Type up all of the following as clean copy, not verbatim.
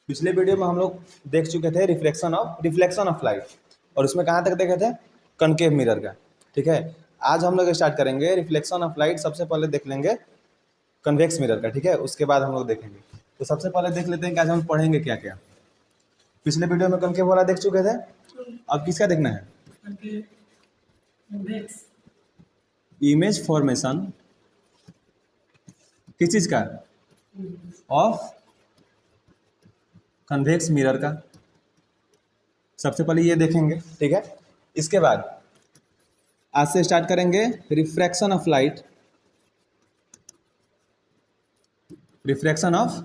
पिछले वीडियो में हम लोग देख चुके थे रिफ्लेक्शन ऑफ लाइट, और उसमें कहाँ तक देखे थे? कनकेव मिरर का। ठीक है, आज हम लोग स्टार्ट करेंगे रिफ्लेक्शन ऑफ लाइट। सबसे पहले देख लेंगे कन्वेक्स मिरर का, ठीक है, उसके बाद हम लोग देखेंगे। तो सबसे पहले देख लेते हैं कि आज हम पढ़ेंगे क्या क्या। पिछले वीडियो में कनकेव वाला देख चुके थे, अब किसका देखना है? इमेज फॉर्मेशन किस चीज का? ऑफ कन्वेक्स मिरर का। सबसे पहले ये देखेंगे, ठीक है। इसके बाद आज से स्टार्ट करेंगे refraction of light. Refraction of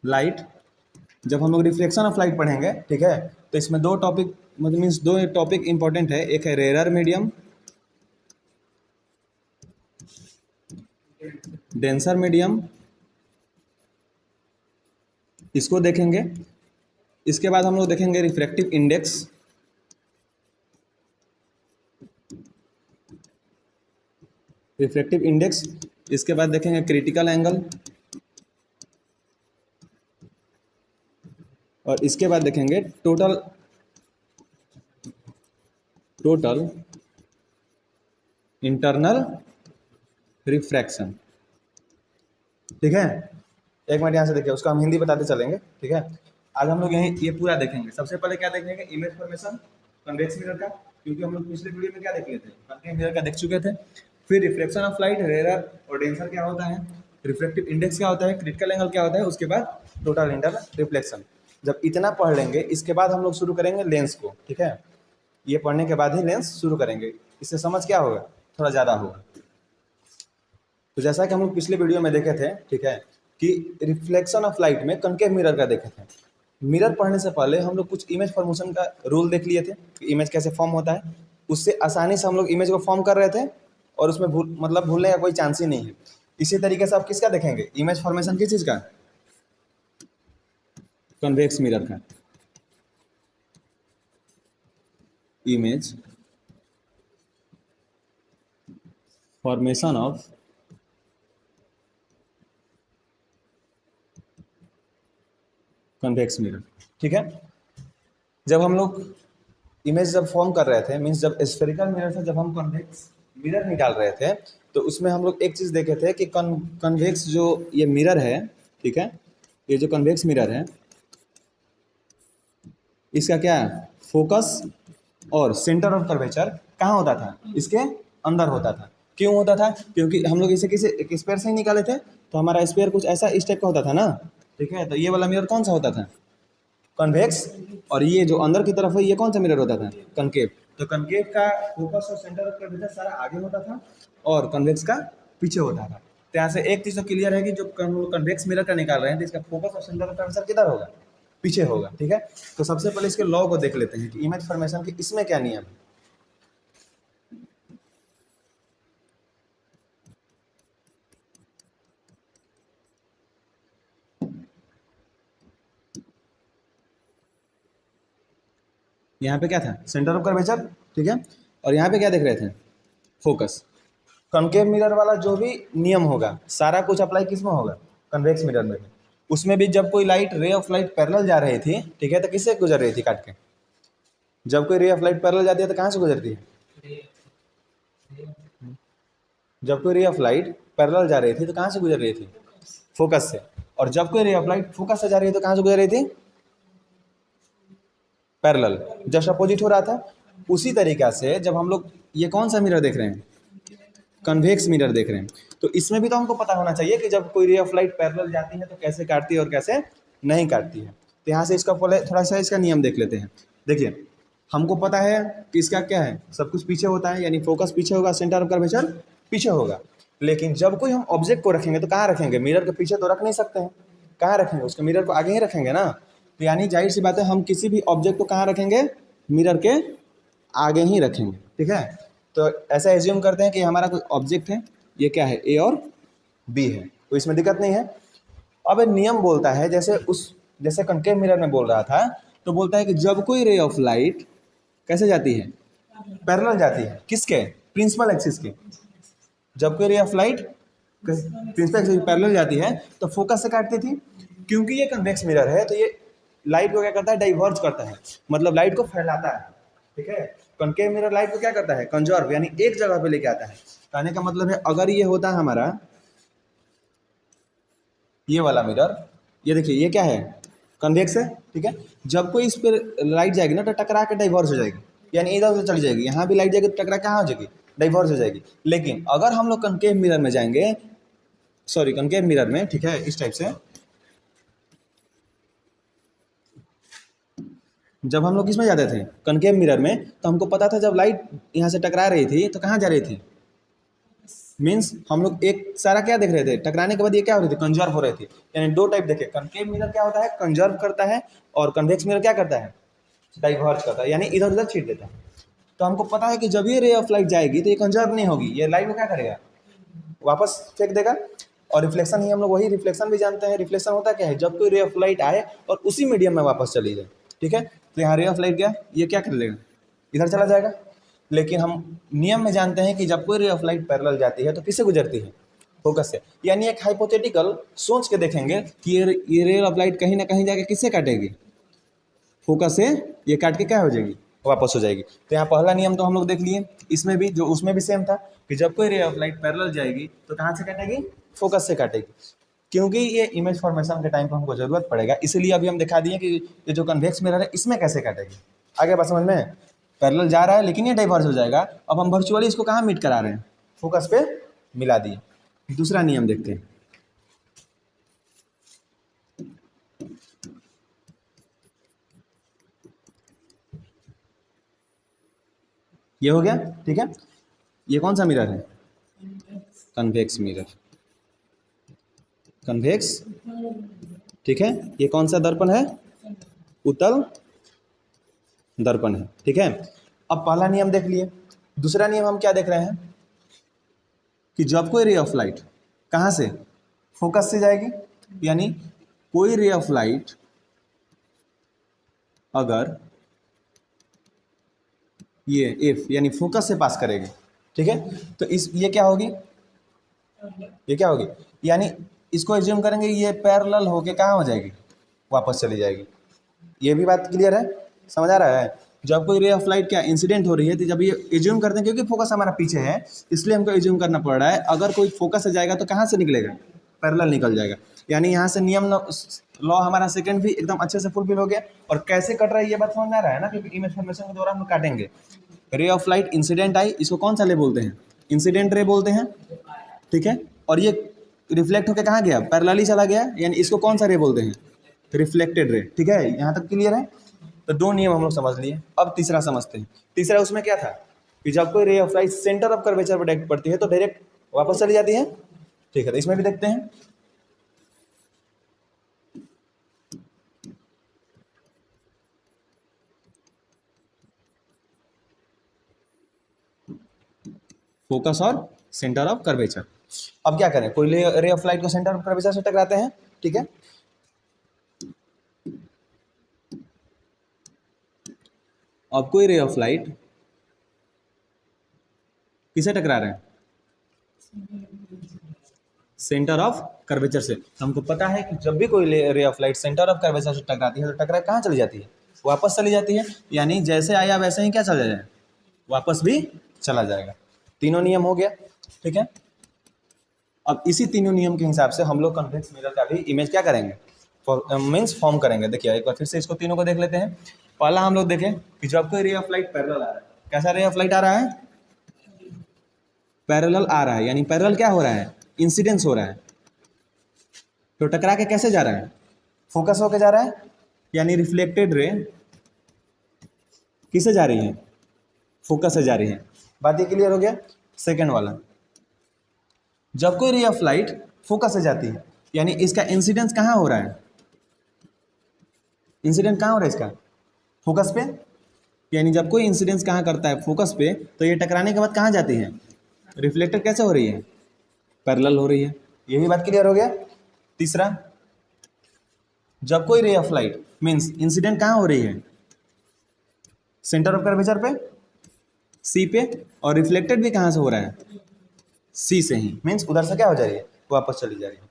light, जब हम लोग रिफ्लेक्शन ऑफ लाइट पढ़ेंगे, ठीक है, तो इसमें दो टॉपिक मतलब मीन्स दो टॉपिक इंपॉर्टेंट है। एक है रेयर मीडियम, डेंसर मीडियम, इसको देखेंगे। इसके बाद हम लोग देखेंगे रिफ्रैक्टिव इंडेक्स, रिफ्रैक्टिव इंडेक्स। इसके बाद देखेंगे क्रिटिकल एंगल, और इसके बाद देखेंगे टोटल इंटरनल रिफ्रैक्शन। ठीक है, एक मिनट यहाँ से देखिए, उसको हम हिंदी बताते चलेंगे। ठीक है, आज हम लोग यही ये पूरा देखेंगे। सबसे पहले क्या देखेंगे? इमेज फॉर्मेशन कन्वेक्स मिरर का, क्योंकि हम लोग पिछले वीडियो में क्या देख लेते हैं? कन्वेक्स मिरर का देख चुके थे। फिर रिफ्लेक्शन ऑफ लाइट, रेयर और डेंसर क्या होता है, रिफ्लेक्टिव इंडेक्स क्या होता है, क्रिटिकल एंगल क्या होता है, उसके बाद टोटल इंटरनल रिफ्लेक्शन। जब इतना पढ़ लेंगे, इसके बाद हम लोग शुरू करेंगे लेंस को। ठीक है, ये पढ़ने के बाद ही लेंस शुरू करेंगे। इससे समझ क्या होगा? थोड़ा ज़्यादा होगा। तो जैसा कि हम लोग पिछले वीडियो में देखे थे, ठीक है, कि रिफ्लेक्शन ऑफ लाइट में कनकेव मिरर का देखे थे। मिरर पढ़ने से पहले हम लोग कुछ इमेज फॉर्मेशन का रूल देख लिए थे कि इमेज कैसे फॉर्म होता है। उससे आसानी से हम लोग इमेज को फॉर्म कर रहे थे, और उसमें भूलने का कोई चांस ही नहीं है। इसी तरीके से आप किसका देखेंगे? इमेज फॉर्मेशन किस चीज़ का? कन्वेक्स मिरर का। Image formation of convex mirror. ठीक है, जब हम लोग इमेज जब फॉर्म कर रहे थे, मीन्स जब स्फेरिकल मिरर से जब हम कन्वेक्स मिरर निकाल रहे थे, तो उसमें हम लोग एक चीज़ देखे थे कि कन्वेक्स जो ये मिरर है, ठीक है, ये जो कन्वेक्स मिरर है, इसका क्या है? फोकस और सेंटर ऑफ कर्वेचर कहाँ होता था? इसके अंदर होता था। क्यों होता था? क्योंकि हम लोग इसे किसी एक स्पेयर से ही निकाले थे, तो हमारा स्पेयर कुछ ऐसा इस टाइप का होता था ना। ठीक है, तो ये वाला मिरर कौन सा होता था? कन्वेक्स। और ये जो अंदर की तरफ है, ये कौन सा मिरर होता था? कनकेव। तो कनकेव का फोकस और सेंटर ऑफ कर्वेचर सारा आगे होता था, और कन्वेक्स का पीछे होता था। तो यहाँ से एक चीज़ तो क्लियर है कि जो कन्वेक्स मिरर का निकाल रहे हैं, तो इसका फोकस और सेंटर ऑफ कर्वेचर किधर होगा? पीछे होगा। ठीक है, तो सबसे पहले इसके लॉ को देख लेते हैं कि इमेज फॉर्मेशन के इसमें क्या नियम है। यहाँ पे क्या था? Centre of curvature. ठीक है, और यहाँ पे क्या देख रहे थे? फोकस। कनकेव मिरर वाला जो भी नियम होगा, सारा कुछ अप्लाई किस में होगा? कन्वेक्स मिरर में भी। उसमें भी जब कोई लाइट, रे ऑफ लाइट पैरेलल जा रही थी, ठीक है, तो किससे गुजर रही थी? काट के। जब कोई रे ऑफ लाइट पैरेलल जाती है तो कहाँ से गुजरती है? जब कोई रे ऑफ लाइट पैरेलल जा रही थी तो कहाँ से गुजर रही थी? फोकस से। और जब कोई रे ऑफ लाइट फोकस से जा रही है तो कहाँ से गुजर रही थी? पैरेलल। जस्ट अपोजिट हो रहा था। उसी तरीका से जब हम लोग ये कौन सा मिरर देख रहे हैं? कन्वेक्स मिरर देख रहे हैं, तो इसमें भी तो हमको पता होना चाहिए कि जब कोई रे ऑफ लाइट पैरेलल जाती है तो कैसे काटती है और कैसे नहीं काटती है। तो यहाँ से इसका पहले थोड़ा सा इसका नियम देख लेते हैं। देखिए, हमको पता है कि इसका क्या है, सब कुछ पीछे होता है, यानी फोकस पीछे होगा, सेंटर ऑफ कर्वेचर पीछे होगा। लेकिन जब कोई हम ऑब्जेक्ट को रखेंगे तो कहाँ रखेंगे? मिरर के पीछे तो रख नहीं सकते हैं। कहाँ रखेंगे? उसके मिरर को आगे ही रखेंगे ना। तो यानी जाहिर सी बात है, हम किसी भी ऑब्जेक्ट को कहाँ रखेंगे? मिरर के आगे ही रखेंगे। ठीक है, तो ऐसा एज्यूम करते हैं कि हमारा कोई ऑब्जेक्ट है, ये क्या है? ए और बी है, तो इसमें दिक्कत नहीं है। अब नियम बोलता है, जैसे कनकेव मिरर में बोल रहा था, तो बोलता है कि जब कोई रे ऑफ लाइट कैसे जाती है? पैरेलल जाती है। किसके? प्रिंसिपल एक्सिस के। जब कोई ray of light principal axis parallel जाती है तो फोकस से काटती थी, क्योंकि ये कन्वेक्स मिरर है तो ये लाइट को क्या करता है, डाइवर्ज करता है, मतलब लाइट को फैलाता है, ठीक है। कॉनकेव मिरर लाइट को क्या करता है, कंजर्व, यानी एक जगह पे लेके आता है। कहने का मतलब है अगर ये होता है हमारा ये वाला मिरर, ये देखिए ये क्या है, कन्वेक्स है, ठीक है। जब कोई इस पर लाइट जाएगी ना तो टकरा के डाइवर्स हो जाएगी, यानी इधर उधर चली जाएगी, यहाँ भी लाइट जाएगी तो टकरा कहाँ हो जाएगी, डाइवर्स हो जाएगी। लेकिन अगर हम लोग कनकेव मिरर में जाएंगे, सॉरी कनकेव मिरर में, ठीक है, इस टाइप से जब हम लोग किसमें जाते थे, कनकेव मिरर में, तो हमको पता था जब लाइट यहाँ से टकरा रही थी तो कहाँ जा रही थी, मीन्स हम लोग एक सारा क्या देख रहे थे, टकराने के बाद ये क्या हो रही थी, कंजर्व हो रही थी। यानी दो टाइप देखे, कनकेव मिरर क्या होता है, कंजर्व करता है, और कन्वेक्स मिरर क्या करता है, डाइवर्ज करता है, यानी इधर उधर छीट देता है। तो हमको पता है कि जब ये रे ऑफ लाइट जाएगी तो ये कंजर्व नहीं होगी, ये लाइट को क्या करेगा, वापस फेंक देगा। और रिफ्लेक्शन ही हम लोग वही रिफ्लेक्शन भी जानते हैं, रिफ्लेक्शन होता क्या है, जब कोई रे ऑफ लाइट आए और उसी मीडियम में वापस चली जाए, ठीक है। तो यहाँ रे ऑफ लाइट गया, ये क्या कर लेगा, इधर चला जाएगा। लेकिन हम नियम में जानते हैं कि जब कोई रे ऑफ लाइट पैरेलल जाती है तो किससे गुजरती है, फोकस से। यानी एक हाइपोथेटिकल सोच के देखेंगे कि ये रे ऑफ लाइट कहीं ना कहीं जाके किससे काटेगी, फोकस से, ये काट के क्या हो जाएगी, वापस हो जाएगी। तो यहाँ पहला नियम तो हम लोग देख लिए, इसमें भी जो उसमें भी सेम था कि जब कोई रे ऑफ लाइट पैरेलल जाएगी तो कहाँ से काटेगी, फोकस से काटेगी। क्योंकि ये इमेज फॉर्मेशन के टाइम पर हमको जरूरत पड़ेगा, इसलिए अभी हम दिखा दिए कि ये जो कन्वेक्स मिरर है इसमें कैसे काटेगी। आगे बात समझ में, पैरेलल जा रहा है लेकिन ये डाइवर्स हो जाएगा। अब हम वर्चुअली इसको कहाँ मीट करा रहे हैं, फोकस पे मिला दिए। दूसरा नियम देखते हैं, ये हो गया, ठीक है। ये कौन सा मिरर है, कन्वेक्स मिरर, कन्वेक्स, ठीक है। ये कौन सा दर्पण है, उत्तल दर्पण है, ठीक है। अब पहला नियम देख लिए। दूसरा नियम हम क्या देख रहे हैं कि जब कोई रे ऑफ लाइट कहाँ से, फोकस से जाएगी, यानी कोई रे ऑफ लाइट अगर ये एफ यानी फोकस से पास करेगी, ठीक है, तो इस ये क्या होगी, ये क्या होगी, यानी इसको एज्यूम करेंगे ये पैरेलल होके कहाँ हो जाएगी, वापस चली जाएगी। ये भी बात क्लियर है, समझ आ रहा है। जब कोई रे ऑफ लाइट क्या इंसिडेंट हो रही है तो जब ये एज्यूम करते हैं, क्योंकि फोकस हमारा पीछे है इसलिए हमको एज्यूम करना पड़ रहा है, अगर कोई फोकस से जाएगा तो कहाँ से निकलेगा, पैरेलल निकल जाएगा। यानी यहाँ से नियम लॉ हमारा सेकंड भी एकदम अच्छे से फुलफिल हो गया। और कैसे कट रहा है ये बात समझ में आ रहा है ना, क्योंकि इमेज फॉर्मेशन के दौरान हम काटेंगे। रे ऑफ लाइट इंसिडेंट आई, इसको कौन सा रे बोलते हैं, इंसिडेंट रे बोलते हैं, ठीक है। और ये रिफ्लेक्ट होकर कहाँ गया, पैरेलली चला गया, यानी इसको कौन सा रे बोलते हैं, रिफ्लेक्टेड रे, ठीक है। यहाँ तक क्लियर है। तो दो नियम हम लोग समझ लिए। अब तीसरा समझते हैं। तीसरा उसमें क्या था कि जब कोई ray of light centre of curvature पर डायरेक्ट पड़ती है तो डायरेक्ट वापस चली जाती है, ठीक है। तो इसमें भी देखते हैं। फोकस और सेंटर ऑफ कर्वेचर। अब क्या करें, कोई रे ऑफ लाइट को सेंटर ऑफ कर्वेचर से टकराते हैं, ठीक है। अब कोई रे ऑफ लाइट किसे टकरा रहे हैं, सेंटर ऑफ कर्वेचर से। तो हमको पता है कि जब भी कोई ray of light centre of curvature से टकराती है तो टकरा कहाँ चली जाती है, वापस चली जाती है। यानी जैसे आया वैसे ही क्या चला जाए, वापस भी चला जाएगा। तीनों नियम हो गया, ठीक है। अब इसी तीनों नियम के हिसाब से हम लोग कन्वेक्स मिरर का भी इमेज क्या करेंगे, मीन्स फॉर्म करेंगे। देखिए एक बार फिर से इसको तीनों को देख लेते हैं। पहला हम लोग देखें कि जब कोई रे ऑफ लाइट पैरेलल आ रहा है, कैसा रे ऑफ लाइट आ रहा है, पैरेलल आ रहा है, यानी पैरेलल क्या हो रहा है, इंसिडेंस हो रहा है। तो टकरा के कैसे जा रहा है, फोकस होके जा रहा है, यानी रिफ्लेक्टेड रे किसे जा रही है, फोकस से जा रही है। बात ये क्लियर हो गया। सेकंड वाला, जब कोई रे ऑफ लाइट फोकस से जाती है यानी इसका इंसिडेंस कहाँ हो रहा है, इंसिडेंट कहाँ हो रहा है इसका, फोकस पे। यानी जब कोई इंसिडेंस कहाँ करता है, फोकस पे, तो ये टकराने के बाद कहाँ जाती है, रिफ्लेक्टेड कैसे हो रही है, पैरेलल हो रही है। ये भी बात क्लियर हो गया। तीसरा, जब कोई ray of light means incident कहाँ हो रही है, सेंटर ऑफ कर्वेचर पे, सी पे, और रिफ्लेक्टेड भी कहाँ से हो रहा है, सी से ही, मीन्स उधर से क्या हो जा रही है, वापस चली जा रही है।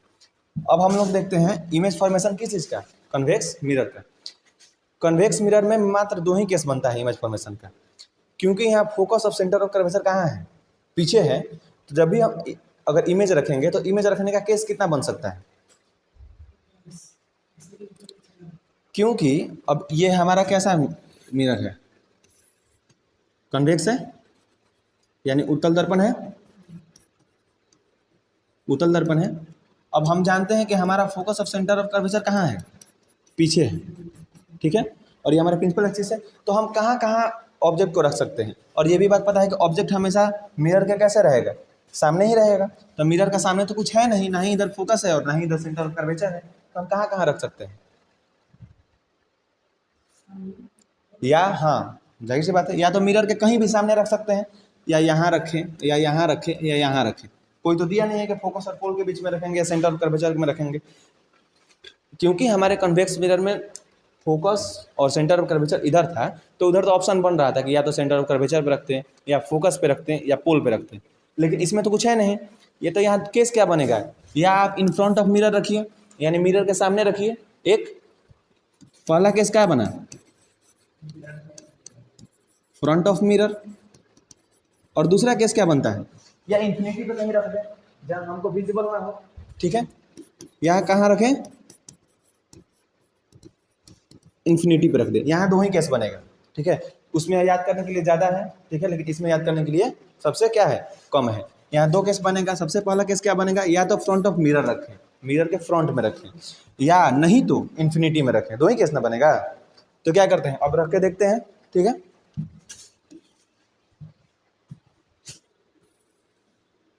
अब हम लोग देखते हैं इमेज फॉर्मेशन किस चीज़ का, कन्वेक्स मिरर का। कन्वेक्स मिरर में मात्र दो ही केस बनता है इमेज फॉर्मेशन का, क्योंकि यहाँ focus of centre of curvature कहाँ है, पीछे है। तो जब भी हम अगर इमेज रखेंगे तो इमेज रखने का केस कितना बन सकता है, क्योंकि अब ये हमारा कैसा मिरर है, कन्वेक्स है, यानी उत्तल दर्पण है, उत्तल दर्पण है। अब हम जानते हैं कि हमारा focus of centre of curvature कहाँ है, पीछे है, ठीक है। और ये हमारा प्रिंसिपल एक्सिस है, तो हम कहाँ कहाँ ऑब्जेक्ट को रख सकते हैं। और ये भी बात पता है कि ऑब्जेक्ट हमेशा मिरर के कैसे रहेगा, सामने ही रहेगा। तो मिरर का सामने तो कुछ है नहीं, ना ही इधर फोकस है और ना ही इधर सेंटर ऑफ कर्वेचर है, तो हम कहाँ कहाँ रख सकते हैं। या हाँ, जाहिर सी बात है, या तो मिरर के कहीं भी सामने रख सकते हैं, या यहाँ रखें, या यहाँ रखें, या यहाँ रखें। कोई तो दिया नहीं है कि फोकस और पोल के बीच में रखेंगे या सेंटर ऑफ कर्वेचर में रखेंगे, क्योंकि हमारे कन्वेक्स मिरर में फोकस और सेंटर ऑफ कर्वेचर इधर था, तो उधर तो ऑप्शन बन रहा था कि या तो सेंटर ऑफ कर्वेचर पे रखते हैं, या फोकस पे रखते हैं, या पोल पे रखते हैं। लेकिन इसमें तो कुछ है नहीं। ये तो यहाँ केस क्या बनेगा, या आप इन फ्रंट ऑफ मिरर रखिए, यानी मिरर के सामने रखिए। एक पहला केस क्या बना, फ्रंट ऑफ मिरर, और दूसरा केस क्या बनता है, या इन्फिनिटी पे कहीं रख दें जहाँ हमको विजिबल ना हो, ठीक है। यहाँ कहाँ रखें, इन्फिनिटी पे रख दें। यहाँ दो ही केस बनेगा, ठीक है। उसमें याद करने के लिए ज़्यादा है, ठीक है, लेकिन इसमें याद करने के लिए सबसे क्या है, कम है। यहाँ दो केस बनेगा। सबसे पहला केस क्या बनेगा, या तो फ्रंट ऑफ मिरर रखें, मिरर के फ्रंट में रखें, या नहीं तो इन्फिनिटी में रखें, दो ही केस ना बनेगा। तो क्या करते हैं, अब रख के देखते हैं, ठीक है।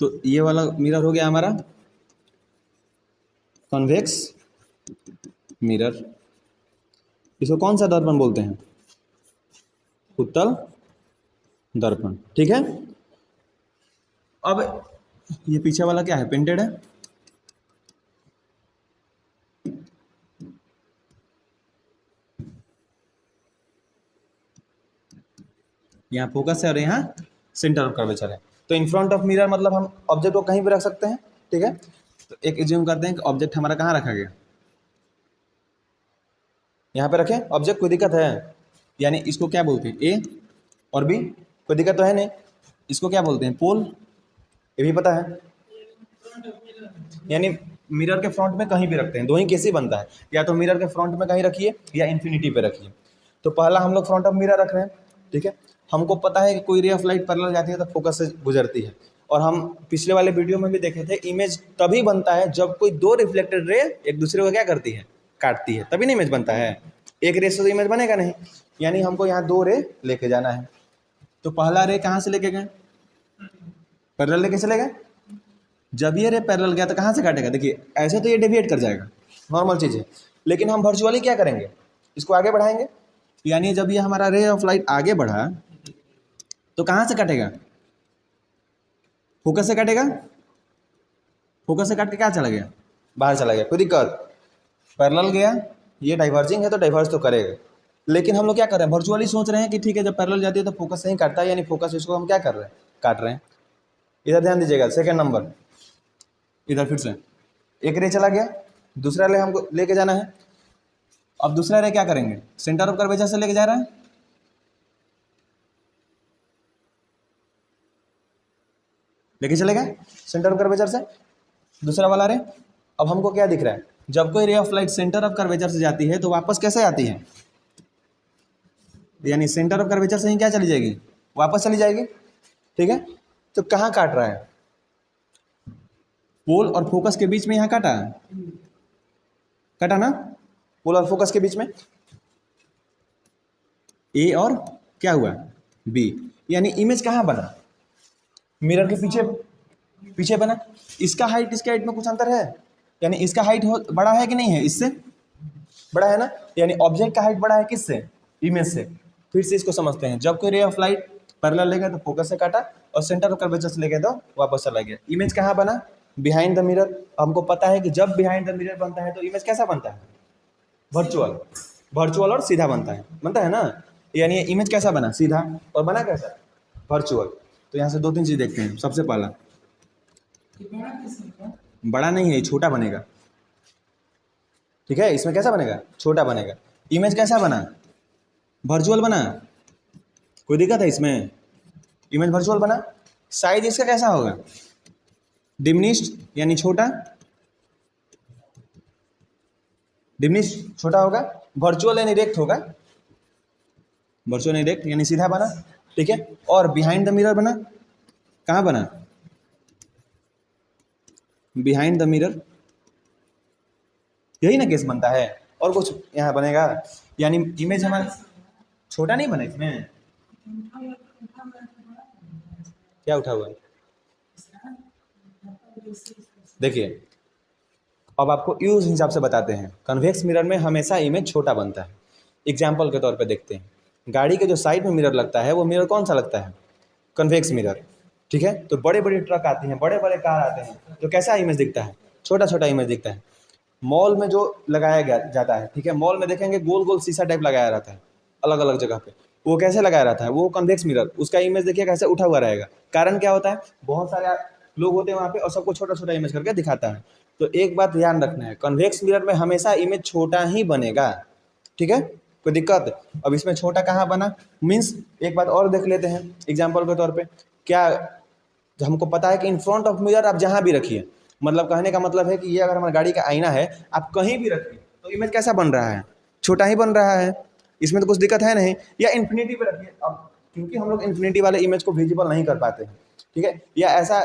तो ये वाला मिरर हो गया हमारा कॉन्वेक्स मिरर। इसको कौन सा दर्पण बोलते हैं, उत्तल दर्पण, ठीक है। अब ये पीछे वाला क्या है, पेंटेड है। यहाँ फोकस है और यहाँ सेंटर ऑफ कर्वेचर है। तो इन फ्रंट ऑफ मिरर मतलब हम ऑब्जेक्ट को कहीं भी रख सकते हैं, ठीक है। तो एक एज्यूम करते हैं कि ऑब्जेक्ट हमारा कहाँ रखा गया, यहाँ पे रखें ऑब्जेक्ट, कोई दिक्कत है। यानी इसको क्या बोलते हैं, ए और बी, कोई दिक्कत तो है नहीं। इसको क्या बोलते हैं, पोल, ये भी पता है। यानी मिरर के फ्रंट में कहीं भी रखते हैं, दो ही केस ही बनता है, या तो मिरर के फ्रंट में कहीं रखिए या इन्फिनिटी पे रखिए। तो पहला हम लोग फ्रंट ऑफ मिरर रख रहे हैं, ठीक है। हमको पता है कि कोई रे ऑफ लाइट पैरेलल जाती है तो फोकस से गुजरती है, और हम पिछले वाले वीडियो में भी देखे थे, इमेज तभी बनता है जब कोई दो रिफ्लेक्टेड रे एक दूसरे को क्या करती है, काटती है, तभी ना इमेज बनता है। एक रे से तो इमेज बनेगा नहीं। यानी हमको यहाँ दो रे लेके जाना है। तो पहला रे कहाँ से लेके गए, पैरेलल लेके चले गए। जब ये रे पैरेलल गया तो कहाँ से काटेगा, देखिए ऐसे तो ये डेविएट कर जाएगा, नॉर्मल चीज़ है। लेकिन हम वर्चुअली क्या करेंगे, इसको आगे बढ़ाएंगे। यानी जब ये हमारा रे ऑफ लाइट आगे बढ़ा तो कहाँ से काटेगा, फोकस से काटेगा। फोकस से काट के क्या चला गया, बाहर चला गया, कोई दिक्कत। पैरेलल गया, ये डाइवर्जिंग है तो डाइवर्स तो करेगा। लेकिन हम लोग क्या कर रहे हैं, वर्चुअली सोच रहे हैं कि ठीक है जब पैरेलल जाती है तो फोकस से ही काटता है, यानी फोकस इसको हम क्या कर रहे हैं, काट रहे हैं। इधर ध्यान दीजिएगा, सेकेंड नंबर, इधर फिर से एक रे चला गया, दूसरा रे हमको लेके जाना है। अब दूसरा रे क्या करेंगे, सेंटर ऑफ कर्वेचर से लेके जा रहा है, लेके चलेगा सेंटर ऑफ कर्वेचर से दूसरा वाला रे। अब हमको क्या दिख रहा है, जब कोई ray of light centre of curvature से जाती है तो वापस कैसे आती है, यानी सेंटर ऑफ कर्वेचर से ही क्या चली जाएगी, वापस चली जाएगी, ठीक है। तो कहाँ काट रहा है, पोल और फोकस के बीच में यहाँ काटा, काटा ना, पोल और फोकस के बीच में। ए और क्या हुआ, बी, यानी इमेज कहाँ बना, मिरर के पीछे, पीछे बना। इसका हाइट इसके हाइट में कुछ अंतर है, यानी इसका हाइट बड़ा है कि नहीं है, इससे बड़ा है ना। यानी ऑब्जेक्ट का हाइट बड़ा है किससे, इमेज से। फिर से इसको समझते हैं, जब कोई रे ऑफ लाइट पैरेलल ले गया तो फोकस से काटा, और सेंटर ऑफ कर्वेचर से ले गया तो वापस चला गया। इमेज कहाँ बना, बिहाइंड द मिरर। हमको पता है कि जब बिहाइंड द मिरर बनता है तो इमेज कैसा बनता है, वर्चुअल, वर्चुअल और सीधा बनता है ना। यानी ये इमेज कैसा बना, सीधा, और बना कैसा, वर्चुअल। तो यहाँ से दो तीन चीज़ देखते हैं। सबसे पहला, बड़ा नहीं है, छोटा बनेगा, ठीक है, इसमें कैसा बनेगा, छोटा बनेगा। इमेज कैसा बना, वर्चुअल बना, कोई दिक्कत है इसमें, इमेज वर्चुअल बना। साइज इसका कैसा होगा, डिमिनिश्ड यानी छोटा, डिमिनिश्ड छोटा होगा। वर्चुअल यानी इरेक्ट होगा, वर्चुअल इरेक्ट यानी सीधा बना, ठीक है। और बिहाइंड द मिरर बना, कहाँ बना, बिहाइंड द मिरर, यही ना केस बनता है, और कुछ यहाँ बनेगा, यानी इमेज हमारा छोटा नहीं बना इसमें, क्या उठा हुआ है, देखिए अब आपको यूज हिसाब से बताते हैं। कन्वेक्स मिरर में हमेशा इमेज छोटा बनता है। एग्जाम्पल के तौर पे देखते हैं, गाड़ी के जो साइड में मिरर लगता है वो मिरर कौन सा लगता है, कन्वेक्स मिरर, ठीक है। तो बड़े बड़े ट्रक आते हैं, बड़े बड़े कार आते हैं, तो कैसा इमेज दिखता है, छोटा छोटा इमेज दिखता है। मॉल में जो लगाया गया जाता है, ठीक है, मॉल में देखेंगे गोल गोल शीशा टाइप लगाया रहता है अलग अलग जगह पे, वो कैसे लगाया रहता है, वो कन्वेक्स मिरर, उसका इमेज देखिए कैसे उठा हुआ रहेगा। कारण क्या होता है, बहुत सारे लोग होते हैं वहाँ पे और सबको छोटा छोटा इमेज करके दिखाता है। तो एक बात ध्यान रखना है, कन्वेक्स मिरर में हमेशा इमेज छोटा ही बनेगा, ठीक है, कोई दिक्कत। अब इसमें छोटा कहाँ बना, मीन्स एक बात और देख लेते हैं एग्जाम्पल के तौर पे। क्या हमको पता है कि इन फ्रंट ऑफ मिरर आप जहाँ भी रखिए, मतलब कहने का मतलब है कि ये अगर हमारी गाड़ी का आईना है, आप कहीं भी रखिए तो इमेज कैसा बन रहा है, छोटा ही बन रहा है, इसमें तो कुछ दिक्कत है नहीं। या इन्फिनिटी पे रखिए, अब क्योंकि हम लोग इन्फिनिटी वाले इमेज को विजिबल नहीं कर पाते हैं, ठीक है। या ऐसा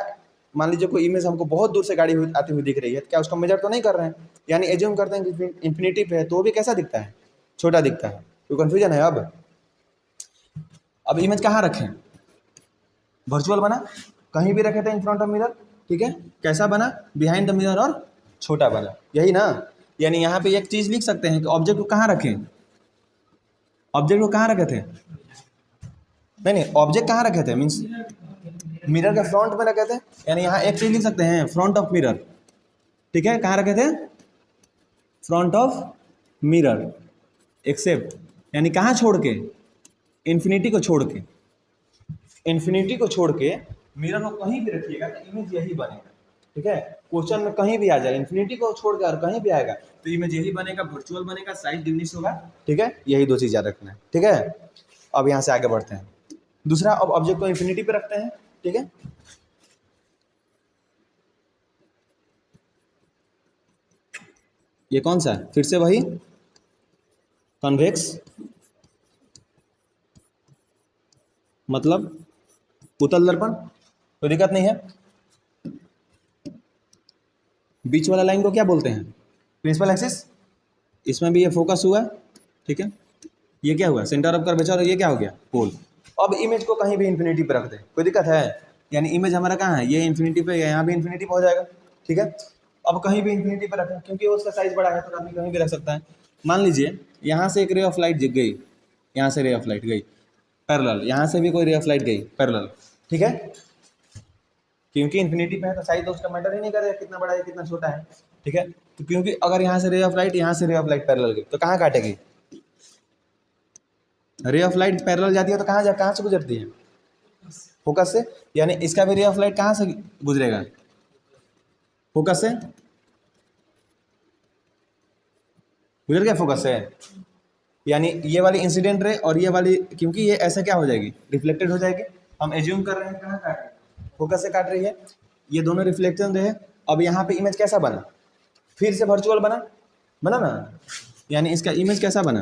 मान लीजिए कोई इमेज हमको बहुत दूर से गाड़ी आती हुई दिख रही है, क्या उसको मेजर तो नहीं कर रहे हैं, यानी एज्यूम करते हैं कि इन्फिनिटी पे है, तो वो भी कैसा दिखता है, छोटा दिखता है। कोई कन्फ्यूजन है। अब इमेज कहाँ रखें, वर्चुअल बना, कहीं भी रखे थे इन फ्रंट ऑफ मिरर, ठीक है, कैसा बना, बिहाइंड द मिरर और छोटा बना, यही ना। यानी यहाँ पे एक चीज लिख सकते हैं कि ऑब्जेक्ट को कहाँ रखें, ऑब्जेक्ट को कहाँ रखे थे, नहीं ऑब्जेक्ट कहाँ रखे थे, मीन्स मिरर के फ्रंट में रखे थे, यानी यहाँ एक चीज लिख सकते हैं, फ्रंट ऑफ मिरर, ठीक है, कहाँ रखे थे, फ्रंट ऑफ मिरर, एक्सेप्ट यानी कहाँ छोड़ के, इन्फिनिटी को छोड़ के, इन्फिनिटी को छोड़ के मिरर को कहीं भी रखिएगा तो इमेज यही बनेगा, ठीक है। क्वेश्चन में कहीं भी आ जाए, इन्फिनिटी को छोड़ के और कहीं भी आएगा तो इमेज यही बनेगा, वर्चुअल बनेगा, साइज डिमिनिश होगा, ठीक है। यही दो चीज याद रखना है, ठीक है। अब यहाँ से आगे बढ़ते हैं। दूसरा, अब ऑब्जेक्ट को इन्फिनिटी पे रखते हैं, ठीक है। ये कौन सा है, फिर से वही कन्वेक्स, मतलब उत्तल दर्पण, कोई दिक्कत नहीं है। बीच वाला लाइन को क्या बोलते हैं, प्रिंसिपल एक्सिस, इसमें भी ये फोकस हुआ, ठीक है। ये क्या हुआ, सेंटर ऑफ कर्वेचर, और ये क्या हो गया, पोल। अब इमेज को कहीं भी इन्फिनिटी पे रख दे, कोई दिक्कत है, यानी इमेज हमारा कहाँ है, ये इन्फिनिटी पे, यहाँ भी इन्फिनिटी पे हो जाएगा, ठीक है। अब कहीं भी इन्फिनिटी पे रखें, क्योंकि उसका साइज बड़ा है तो आदमी कहीं भी रख सकता है। मान लीजिए यहाँ से एक रे ऑफ लाइट गई, यहाँ से रे ऑफ लाइट गई पैरेलल, यहाँ से भी कोई रे ऑफ लाइट गई पैरेलल, ठीक है। क्योंकि इन्फिनिटी पे है तो साइज तो उसका मैटर ही नहीं करेगा कितना बड़ा है कितना छोटा है, ठीक है। तो क्योंकि अगर यहाँ से रे ऑफ लाइट, यहाँ से रे ऑफ लाइट पैरेलल गई तो कहाँ काटेगी, रे ऑफ लाइट पैरेलल जाती है तो कहाँ से गुजरती है, फोकस से, यानी इसका भी रे ऑफ लाइट कहाँ से गुजरेगा, फोकस से, गुजर गया फोकस से, यानी ये वाली इंसिडेंट रे और ये वाली, क्योंकि ये ऐसा क्या हो जाएगी, रिफ्लेक्टेड हो जाएगी। हम एज्यूम कर रहे हैं कहाँ काट रही है, फोकस से काट रही है, ये दोनों रिफ्लेक्शन रे है। अब यहाँ पे इमेज कैसा बना, फिर से वर्चुअल बना, बना ना, यानी इसका इमेज कैसा बना,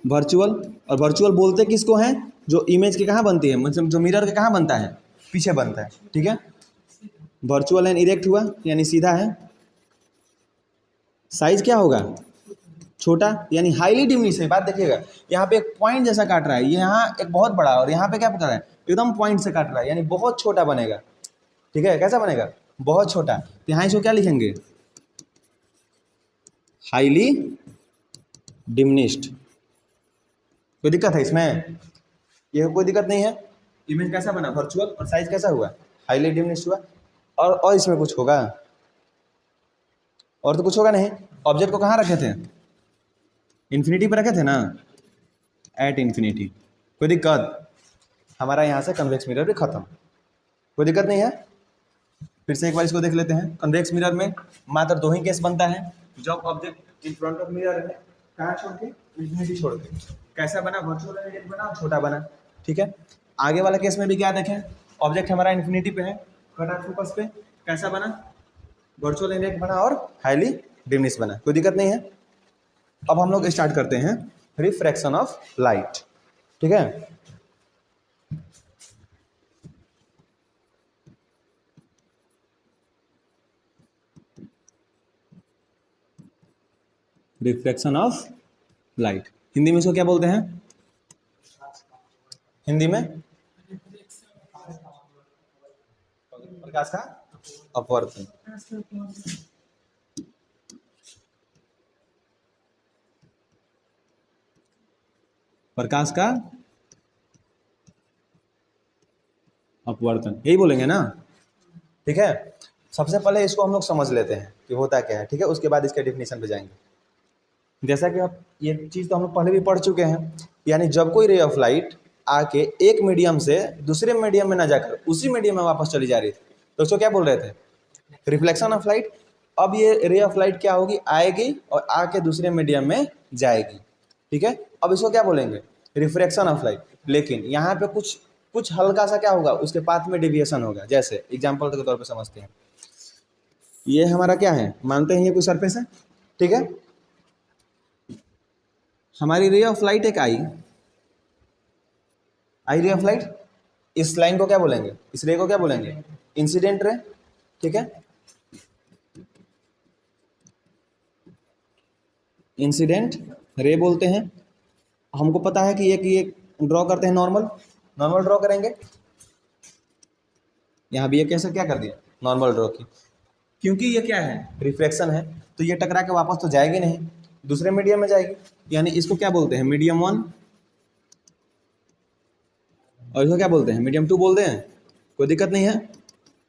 वर्चुअल। और वर्चुअल बोलते किसको हैं, जो इमेज के कहाँ बनती है, मतलब जो मिरर के कहाँ बनता है, पीछे बनता है, ठीक है। वर्चुअल एंड इरेक्ट हुआ, यानी सीधा है। साइज क्या होगा, छोटा, यानी हाईली डिमिनिश है। बात देखिएगा, यहाँ पे एक पॉइंट जैसा काट रहा है, ये यहाँ एक बहुत बड़ा, और यहाँ पे क्या पता है, एकदम पॉइंट से काट रहा है, यानी बहुत छोटा बनेगा, ठीक है। कैसा बनेगा, बहुत छोटा। तो यहाँ इसको क्या लिखेंगे, हाईली डिमिनिश्ड। कोई दिक्कत है इसमें, ये कोई दिक्कत नहीं है। इमेज कैसा बना, वर्चुअल, और साइज कैसा हुआ, हाईली डिमिनिश्ड हुआ। और इसमें कुछ होगा, और तो कुछ होगा नहीं। ऑब्जेक्ट को कहाँ रखे थे, इन्फिनिटी पे रखे थे ना, एट इन्फिनिटी। कोई दिक्कत, हमारा यहाँ से कन्वेक्स मिरर भी खत्म, कोई दिक्कत नहीं है। फिर से एक बार इसको देख लेते हैं। कन्वेक्स मिरर में मात्र दो ही केस बनता है, जब object in front of mirror है, कहाँ छोड़ के, इंफिनिटी छोड़ के। कैसा बना, वर्चुअल रेडियस बना और छोटा बना, ठीक है। आगे वाला केस में भी क्या देखें, ऑब्जेक्ट हमारा इन्फिनिटी पे है, कट ऑफ फोकस पे, कैसा बना, वर्चुअल रेडियस बना और हाईली डिमिनिश बना, कोई दिक्कत नहीं है। अब हम लोग स्टार्ट करते हैं रिफ्रैक्शन ऑफ लाइट, ठीक है। रिफ्रैक्शन ऑफ लाइट, हिंदी में इसको क्या बोलते हैं, हिंदी में प्रकाश का अपवर्तन। प्रकाश का अपवर्तन, यही बोलेंगे ना, ठीक है। सबसे पहले इसको हम लोग समझ लेते हैं कि होता क्या है, ठीक है, उसके बाद इसके डेफिनेशन पे जाएंगे। जैसा कि आप ये चीज़ तो हम लोग पहले भी पढ़ चुके हैं, यानी जब कोई रे ऑफ लाइट आके एक मीडियम से दूसरे मीडियम में ना जाकर उसी मीडियम में वापस चली जा रही थी, तो उसको क्या बोल रहे थे, रिफ्लेक्शन ऑफ लाइट। अब ये रे ऑफ लाइट क्या होगी, आएगी और आके दूसरे मीडियम में जाएगी, ठीक है। अब इसको क्या बोलेंगे, रिफ्रैक्शन ऑफ लाइट। लेकिन यहाँ पे कुछ कुछ हल्का सा क्या होगा, उसके पाथ में डेविएशन होगा। जैसे एग्जाम्पल के तौर पे समझते हैं, ये हमारा क्या है, मानते हैं ये कोई सरफेस है, ठीक है। हमारी रे ऑफ लाइट एक आई रे ऑफ लाइट, इस लाइन को क्या बोलेंगे, इस रे को क्या बोलेंगे, इंसिडेंट रे, ठीक है। इंसिडेंट रे बोलते हैं। हमको पता है कि ये ड्रॉ करते हैं नॉर्मल, नॉर्मल ड्रॉ करेंगे। यहाँ भी ये कैसे क्या कर दिया, नॉर्मल ड्रॉ की, क्योंकि ये क्या है, रिफ्लेक्शन है, तो ये टकरा के वापस तो जाएगी नहीं, दूसरे मीडियम में जाएगी। यानी इसको क्या बोलते हैं, मीडियम वन, और इसको क्या बोलते हैं, मीडियम टू बोलते हैं, कोई दिक्कत नहीं है,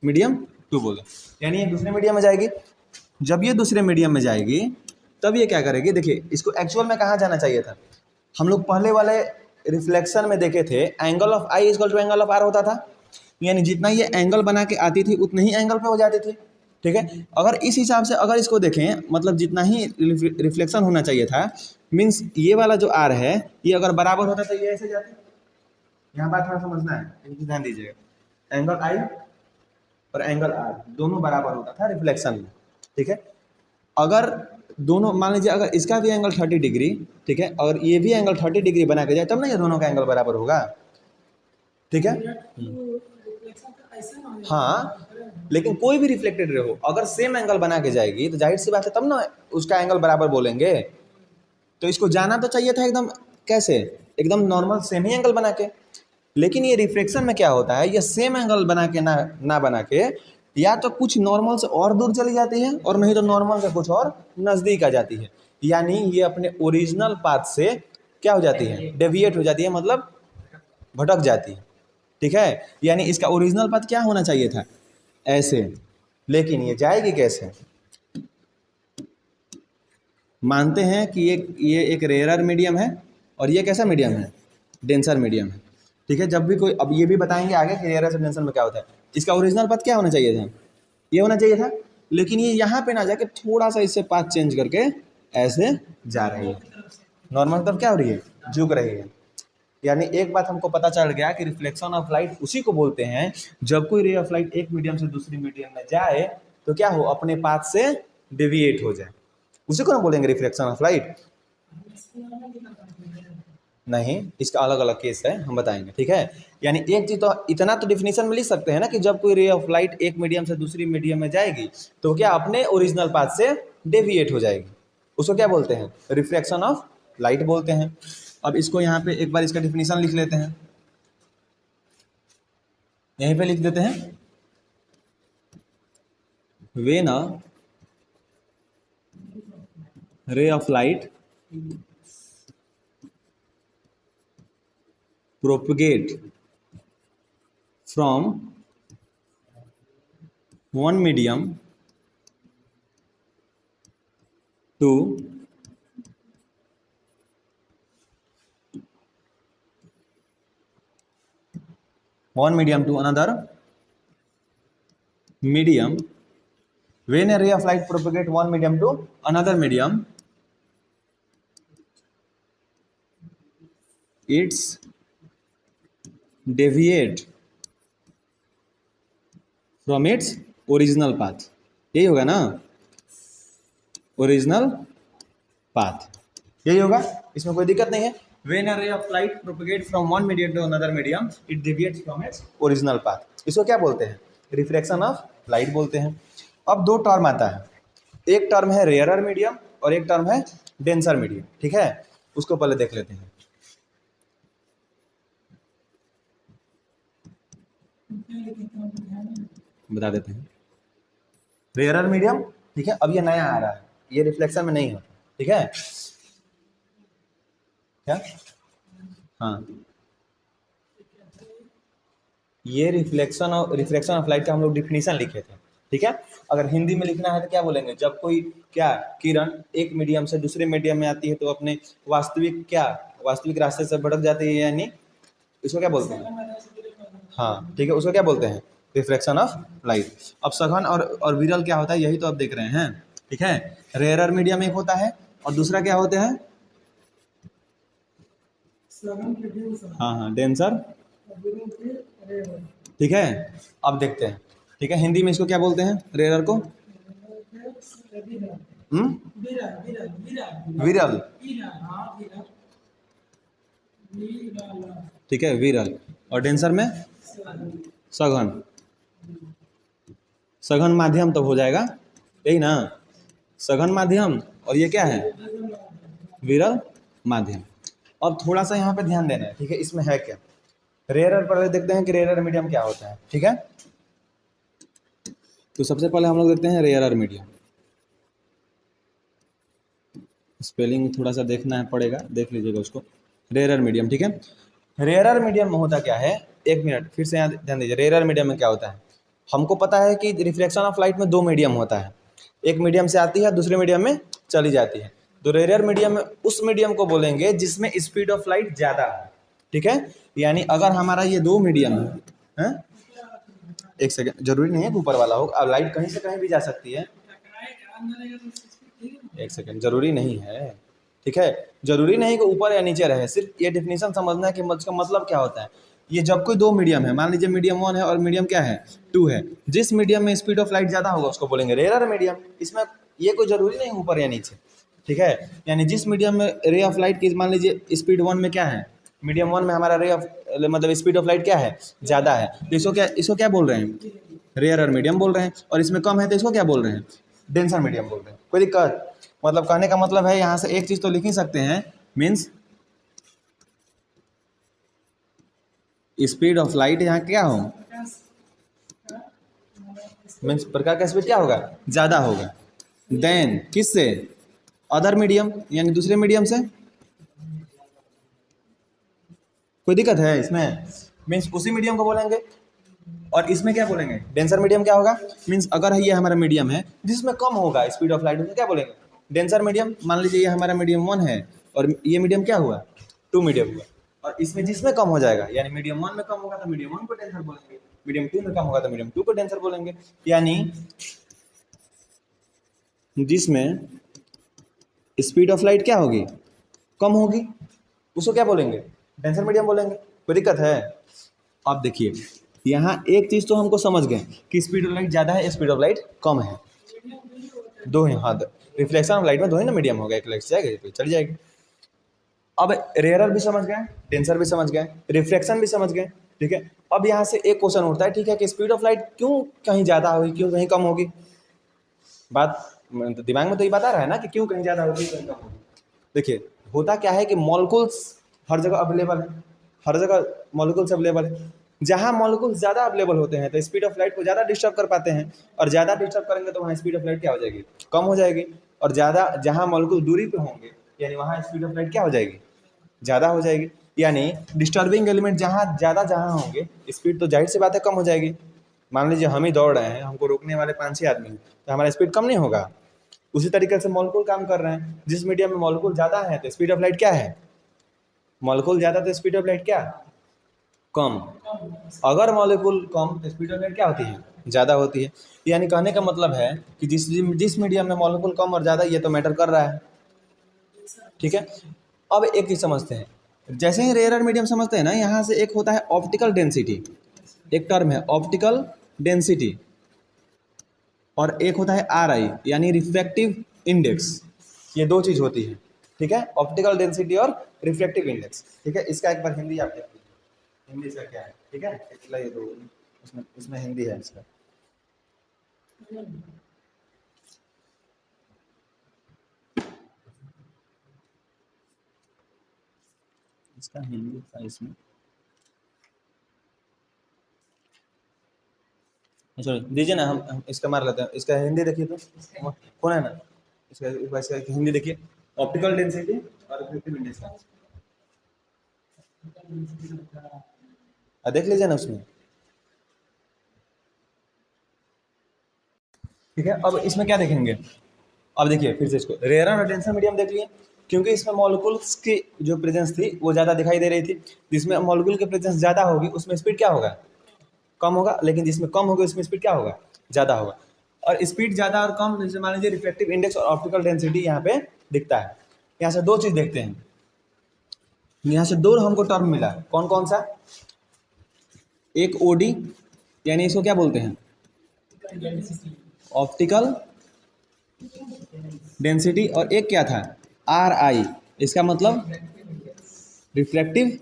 मीडियम टू बोलते हैं। यानी ये दूसरे मीडियम में जाएगी। जब ये दूसरे मीडियम में जाएगी तब ये क्या करेगी, देखिए इसको एक्चुअल में कहाँ जाना चाहिए था, हम लोग पहले वाले रिफ्लेक्शन में देखे थे, angle of i equal to angle of r होता था। यानी जितना ये एंगल बना के आती थी उतनी ही एंगल पे हो जाती थी, ठीक है। अगर इस हिसाब से अगर इसको देखें, मतलब जितना ही रिफ्लेक्शन होना चाहिए था, मीन्स ये वाला जो आर है ये अगर बराबर होता तो ये ऐसे जाते। यहाँ बात थोड़ा समझना है, इनकी ध्यान दीजिएगा। एंगल आई और एंगल आर दोनों बराबर होता था रिफ्लेक्शन में, ठीक है। अगर दोनों मान लीजिए, अगर इसका भी एंगल 30 डिग्री, ठीक है, और ये भी एंगल 30 डिग्री बना के जाए, तब ना ये दोनों का एंगल बराबर होगा, ठीक है। हाँ, लेकिन कोई भी रिफ्लेक्टेड रे हो अगर सेम एंगल बना के जाएगी तो जाहिर सी बात है तब ना उसका एंगल बराबर बोलेंगे। तो इसको जाना तो चाहिए था एकदम कैसे, एकदम नॉर्मल सेम ही एंगल बना के। लेकिन ये रिफ्लेक्शन में क्या होता है, ये सेम एंगल बना के ना बना के या तो कुछ नॉर्मल से और दूर चली जाती है, और नहीं तो नॉर्मल से कुछ और नज़दीक आ जाती है। यानी ये अपने ओरिजिनल पाथ से क्या हो जाती है, डेविएट हो जाती है, मतलब भटक जाती है, ठीक है। यानी इसका ओरिजिनल पाथ क्या होना चाहिए था, ऐसे, लेकिन ये जाएगी कैसे। मानते हैं कि ये एक रेयरर मीडियम है और ये कैसा मीडियम है, डेंसर मीडियम है, ठीक है। जब भी कोई, अब ये भी बताएंगे आगे कि रेयरर से डेंसर में क्या होता है। इसका ओरिजिनल पाथ क्या होना चाहिए था, ये होना चाहिए था, लेकिन ये यहाँ पे ना जाके थोड़ा सा इससे पाथ चेंज करके ऐसे जा रही है, नॉर्मल तब क्या हो रही है, झुक रही है। यानी एक बात हमको पता चल गया कि रिफ्लेक्शन ऑफ लाइट उसी को बोलते हैं जब कोई रे ऑफ लाइट एक मीडियम से दूसरी मीडियम में जाए तो क्या हो, अपने पाथ से डेविएट हो जाए, उसी को ना बोलेंगे रिफ्लेक्शन ऑफ लाइट। नहीं, इसका अलग अलग केस है, हम बताएंगे, ठीक है। यानी एक चीज तो इतना तो डिफिनीशन में लिख सकते हैं ना कि जब कोई रे ऑफ लाइट एक मीडियम से दूसरी मीडियम में जाएगी तो क्या अपने ओरिजिनल पाथ से डेविएट हो जाएगी, उसको क्या बोलते हैं, रिफ्लेक्शन ऑफ लाइट बोलते हैं। अब इसको यहाँ पे एक बार इसका डिफिनीशन लिख लेते हैं, यहीं पे लिख देते हैं। व्हेन अ रे of light propagate from one medium to another, medium, when a ray of light propagate one medium to another medium, it's deviate from its original path. यही होगा ना, ओरिजिनल पाथ, यही होगा, इसमें कोई दिक्कत नहीं है। When a ray of light propagate from one medium to another medium, it deviates from its original path. इसको क्या बोलते हैं? रिफ्रैक्शन ऑफ लाइट बोलते हैं। अब दो टर्म आता है, एक टर्म है रेयरर मीडियम और एक टर्म है डेंसर मीडियम, ठीक है, उसको पहले देख लेते हैं। बता देते हैं। रेयरर मीडियम, ठीक है, अब ये नया आ रहा है, ये रिफ्लेक्शन में नहीं है, ठीक है, क्या, हाँ, ये रिफ्लेक्शन ऑफ लाइट का हम लोग डिफिनीशन लिखे थे, ठीक है। अगर हिंदी में लिखना है तो क्या बोलेंगे, जब कोई क्या किरण एक मीडियम से दूसरे मीडियम में आती है तो अपने वास्तविक रास्ते से भटक जाती है, यानी इसको क्या बोलते हैं, हाँ, ठीक है, उसको क्या बोलते हैं, रिफ्लेक्शन ऑफ लाइट। अब सघन और विरल क्या होता है, यही तो आप देख रहे हैं, ठीक है। रेयरर मीडियम एक होता है और दूसरा क्या होते हैं, हाँ, डेंसर, ठीक है। अब देखते हैं, ठीक है, हिंदी में इसको क्या बोलते हैं, रेयरर को, विरल, ठीक है, विरल, और डेंसर में सघन। सघन माध्यम तो हो जाएगा, यही ना, सघन माध्यम, और ये क्या है, विरल माध्यम। अब थोड़ा सा यहाँ पे ध्यान देना है, ठीक है, इसमें है क्या, रेयरर पर देखते हैं कि रेयरर मीडियम क्या होता है, ठीक है। तो सबसे पहले हम लोग देखते हैं रेयरर मीडियम, स्पेलिंग थोड़ा सा देखना है पड़ेगा, देख लीजिएगा उसको, रेयरर मीडियम, ठीक है। रेयरर मीडियम में होता क्या है, एक मिनट फिर से यहाँ ध्यान दीजिए, रेयरर मीडियम में क्या होता है, हमको पता है कि रिफ्लेक्शन ऑफ लाइट में दो मीडियम होता है, एक मीडियम से आती है दूसरे मीडियम में चली जाती है, तो रेयरर मीडियम में उस मीडियम को बोलेंगे जिसमें स्पीड ऑफ लाइट ज़्यादा है, ठीक है। यानी अगर हमारा ये दो मीडियम है, एक सेकेंड, जरूरी नहीं है कि ऊपर वाला हो, अब लाइट कहीं से कहीं भी जा सकती है, एक सेकेंड, जरूरी नहीं है, ठीक है, जरूरी नहीं कि ऊपर या नीचे रहे, सिर्फ ये डेफिनेशन समझना है कि इसका मतलब क्या होता है। ये जब कोई दो मीडियम है, मान लीजिए मीडियम 1 है और मीडियम क्या है 2 है, जिस मीडियम में स्पीड ऑफ लाइट ज़्यादा होगा उसको बोलेंगे रेयरर मीडियम। इसमें ये कोई जरूरी नहीं ऊपर या नीचे, ठीक है, यानी जिस मीडियम में रे ऑफ लाइट की, मान लीजिए स्पीड 1 में क्या है, मीडियम 1 में हमारा रे ऑफ मतलब स्पीड ऑफ लाइट क्या है, ज़्यादा है, तो इसको क्या बोल रहे हैं, रेयरर मीडियम बोल रहे हैं, और इसमें कम है तो इसको क्या बोल रहे हैं, डेंसर मीडियम बोल रहे हैं। कोई दिक्कत, मतलब कहने का मतलब है यहाँ से एक चीज़ तो लिख ही सकते हैं, मीन्स स्पीड ऑफ लाइट यहाँ क्या हो, मीन्स प्रकाश का स्पीड क्या होगा, ज़्यादा होगा, देन किससे, अदर मीडियम, यानी दूसरे मीडियम से। कोई दिक्कत है इसमें, मीन्स उसी मीडियम को बोलेंगे, और इसमें क्या बोलेंगे, डेंसर मीडियम क्या होगा, मीन्स अगर ये हमारा मीडियम है जिसमें कम होगा स्पीड ऑफ लाइट, उसमें क्या बोलेंगे, डेंसर मीडियम। मान लीजिए ये हमारा मीडियम 1 है और ये मीडियम क्या हुआ, 2 मीडियम हुआ, और इसमें जिसमें कम हो जाएगा, यानी मीडियम 1 में कम होगा तो मीडियम 1 को डेंसर बोलेंगे, मीडियम 2 में कम होगा तो मीडियम 2 को डेंसर बोलेंगे, यानी जिसमें स्पीड ऑफ लाइट क्या होगी, कम होगी, उसको क्या बोलेंगे, डेंसर मीडियम बोलेंगे। कोई दिक्कत है। आप देखिए यहाँ एक चीज़ तो हमको समझ गए कि स्पीड ऑफ लाइट ज़्यादा है, स्पीड ऑफ लाइट कम है, दो ही, हाँ, रिफ्लेक्शन ऑफ लाइट में दो ही ना मीडियम होगा, एक लाइट जाएगा तो चली जाएगी। अब रेयरर भी समझ गए, डेंसर भी समझ गए, रिफ्लेक्शन भी समझ गए, ठीक है। अब यहाँ से एक क्वेश्चन उठता है, ठीक है, कि स्पीड ऑफ लाइट क्यों कहीं ज़्यादा होगी, क्यों कहीं कम होगी, बात दिमाग में तो ये बता रहा है ना कि क्यों कहीं ज़्यादा होगी कहीं कम होगी। देखिए होता क्या है कि मॉलिक्यूल्स हर जगह अवेलेबल है, हर जगह मॉलिक्यूल्स अवेलेबल है, जहाँ मॉलिक्यूल्स ज़्यादा अवेलेबल होते हैं तो स्पीड ऑफ लाइट को ज़्यादा डिस्टर्ब कर पाते हैं, और ज़्यादा डिस्टर्ब करेंगे तो वहाँ स्पीड ऑफ लाइट क्या हो जाएगी, कम हो जाएगी, और ज़्यादा जहाँ मॉलिक्यूल दूरी पे होंगे यानी वहाँ स्पीड ऑफ लाइट क्या हो जाएगी, ज़्यादा हो जाएगी। यानी डिस्टर्बिंग एलिमेंट जहाँ होंगे स्पीड तो जाहिर सी बात है कम हो जाएगी। मान लीजिए हम ही दौड़ रहे हैं, हमको रोकने वाले 5-6 आदमी हैं, तो हमारा स्पीड कम नहीं होगा। उसी तरीके से मॉलिक्यूल काम कर रहे हैं, जिस मीडियम में मॉलिक्यूल ज़्यादा है तो स्पीड ऑफ लाइट क्या है, मॉलिक्यूल ज़्यादा तो स्पीड ऑफ लाइट क्या, कम। अगर मॉलिक्यूल कम तो स्पीड ऑफ लाइट क्या होती है, ज़्यादा होती है। यानी कहने का मतलब है कि जिस मीडियम में मॉलिक्यूल कम और ज़्यादा, ये तो मैटर कर रहा है। ठीक है, अब एक चीज़ समझते हैं, जैसे ही रेयर मीडियम समझते हैं ना, यहाँ से एक होता है ऑप्टिकल डेंसिटी, एक टर्म है ऑप्टिकल डेंसिटी, और एक होता है आर आई यानी रिफ्रैक्टिव इंडेक्स। ये दो चीज़ होती है। ठीक है, ऑप्टिकल डेंसिटी और रिफ्रैक्टिव इंडेक्स। ठीक है, इसका एक बार हिंदी आप देखिए, हिंदी इसका क्या है। ठीक है, ये दो, इसमें हिंदी है इसका। इसका हिंदी था इसमें, चलो दीजिए ना, हम इसका मार लेते हैं। इसका हिंदी देखिए तो कौन है ना, इसका हिंदी देखिए, ऑप्टिकल डेंसिटी और रिफ्रैक्टिव इंडेक्स का देख लीजिए ना उसमें। ठीक है, अब इसमें क्या देखेंगे, अब देखिए फिर से इसको रेयर और डेंसर मीडियम देख लिए, क्योंकि इसमें मॉलिक्यूल्स की जो प्रेजेंस थी वो ज़्यादा दिखाई दे रही थी। जिसमें मॉलिक्यूल की प्रेजेंस ज़्यादा होगी उसमें स्पीड क्या होगा, कम होगा, लेकिन जिसमें कम होगा उसमें स्पीड क्या होगा, ज़्यादा होगा। और स्पीड ज़्यादा और कम, जैसे मान लीजिए रिफ्रैक्टिव इंडेक्स और ऑप्टिकल डेंसिटी यहाँ पे दिखता है। यहाँ से दो चीज़ देखते हैं, यहाँ से दो हमको टर्म मिला, कौन कौन सा, एक ओडी यानी इसको क्या बोलते हैं, ऑप्टिकल डेंसिटी, और एक क्या था, आर आई, इसका मतलब रिफ्रैक्टिव